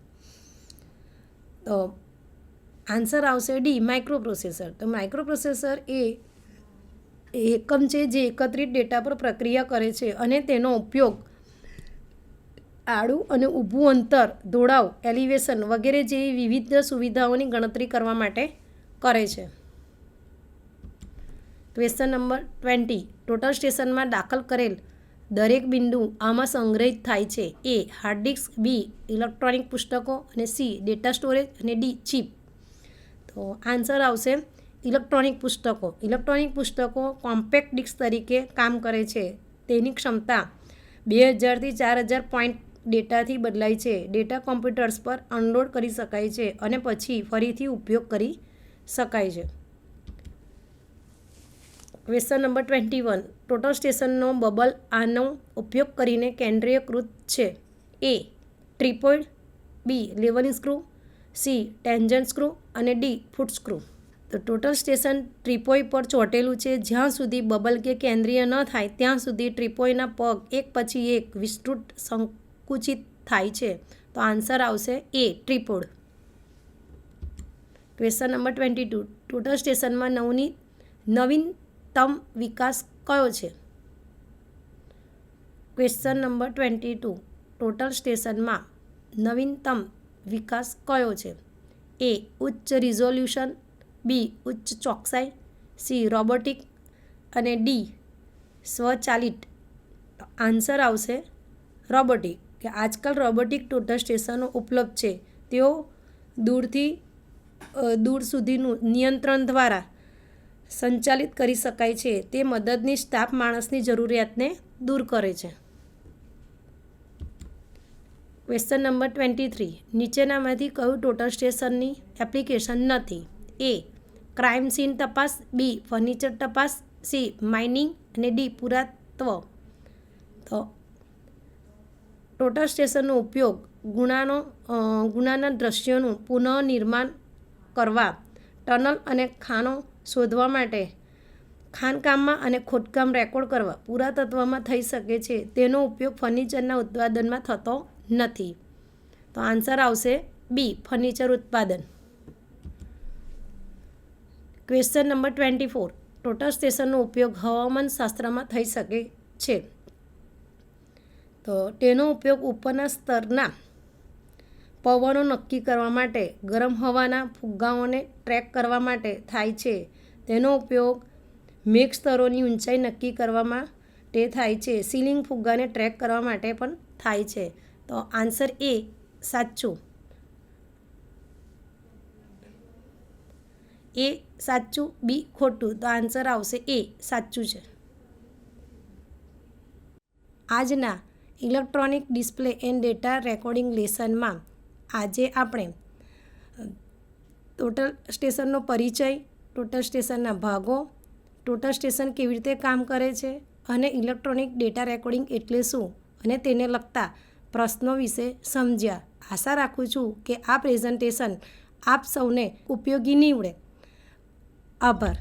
તો આન્સર આવશે ડી માઇક્રોપ્રોસેસર. તો માઇક્રોપ્રોસેસર એ એકમ છે જે એકત્રિત ડેટા પર પ્રક્રિયા કરે છે અને તેનો ઉપયોગ આડું અને ઊભું અંતર, ઢોળાવ, એલિવેશન વગેરે જેવી વિવિધ સુવિધાઓની ગણતરી કરવા માટે કરે છે. Question number 20. ટોટલ સ્ટેશનમાં દાખલ કરેલ દરેક બિંદુ આમાં સંગ્રહિત થાય છે. A. Hard disk, B. Electronic પુસ્તકો અને સી. ડેટા સ્ટોરેજ અને ડી. ચિપ. તો આન્સર આવશે ઇલેક્ટ્રોનિક પુસ્તકો. ઇલેક્ટ્રોનિક પુસ્તકો કોમ્પેક્ટ ડિસ્ક તરીકે કામ કરે છે. તેની ક્ષમતા 2000થી 4000 પોઈન્ટ ડેટાથી બદલાય છે. ડેટા કોમ્પ્યુટર્સ પર અનલોડ કરી શકાય છે અને પછી ફરીથી ઉપયોગ કરી શકાય છે. Question number 21. ટોટલ સ્ટેશનનો બબલ આનો ઉપયોગ કરીને કેન્દ્રીયકૃત છે. A. Tripod, B. Levelling screw, C. Tangent screw અને ડી. Foot screw. તો ટોટલ સ્ટેશન ટ્રીપોઈ પર ચોંટેલું છે. જ્યાં સુધી બબલ કે કેન્દ્રીય ન થાય ત્યાં સુધી ટ્રીપોઈના પગ એક પછી એક વિસ્તૃત સંકુચિત થાય છે. તો આન્સર આવશે A. Tripod. Question number 22. Total સ્ટેશનમાં નવીનતમ વિકાસ કયો છે? Question number 22. ટોટલ સ્ટેશનમાં નવીનતમ વિકાસ કયો છે? A. ઉચ્ચ રિઝોલ્યુશન, બી. ઉચ્ચ ચોકસાઈ, સી. રોબોટિક અને ડી. સ્વચાલિત. આન્સર આવશે રોબોટિક. કે આજકાલ રોબોટિક ટોટલ સ્ટેશનો ઉપલબ્ધ છે. તેઓ દૂર સુધીનું નિયંત્રણ દ્વારા સંચાલિત કરી શકાય છે. તે મદદની સ્ટાફ માણસની જરૂરિયાતને દૂર કરે છે. Question number 23. નીચેનામાંથી કયું ટોટલ સ્ટેશનની એપ્લિકેશન નથી? A. ક્રાઇમ સીન તપાસ, બી. ફર્નિચર તપાસ, સી. માઇનિંગ અને ડી. પુરાતત્વ. તો ટોટલ સ્ટેશનનો ઉપયોગ ગુનાના દ્રશ્યોનું પુનઃનિર્માણ કરવા, ટનલ અને ખાણો શોધવા માટે, ખાણકામમાં અને ખોદકામ રેકોર્ડ કરવા, પુરાતત્વમાં થઈ શકે છે. તેનો ઉપયોગ ફર્નિચરના ઉત્પાદનમાં થતો નથી. તો આન્સર આવશે બી. ફર્નિચર ઉત્પાદન. Question number 24. ટોટલ સ્ટેશનનો ઉપયોગ હવામાનશાસ્ત્રમાં થઈ શકે છે. તો તેનો ઉપયોગ ઉપરના સ્તરના પવનો નક્કી કરવા માટે, ગરમ હવાના ફુગ્ગાઓને ટ્રેક કરવા માટે થાય છે. તેનો ઉપયોગ મેઘ સ્તરોની ઊંચાઈ નક્કી કરવામાં તે થાય છે. સીલિંગ ફુગ્ગાને ટ્રેક કરવા માટે પણ થાય છે. તો આન્સર એ સાચું. એ સાચું, બી ખોટું. તો આન્સર આવશે એ સાચું છે. આજના electronic display and data recording લેસનમાં આજે આપણે ટોટલ સ્ટેશનનો પરિચય, ટોટલ સ્ટેશનના ભાગો, ટોટલ સ્ટેશન કેવી રીતે કામ કરે છે અને ઇલેક્ટ્રોનિક ડેટા રેકોર્ડિંગ એટલે શું અને તેને લગતા પ્રશ્નો વિશે સમજ્યા. આશા રાખું છું કે આ પ્રેઝન્ટેશન આપ સૌને ઉપયોગી નીવડે. આભાર.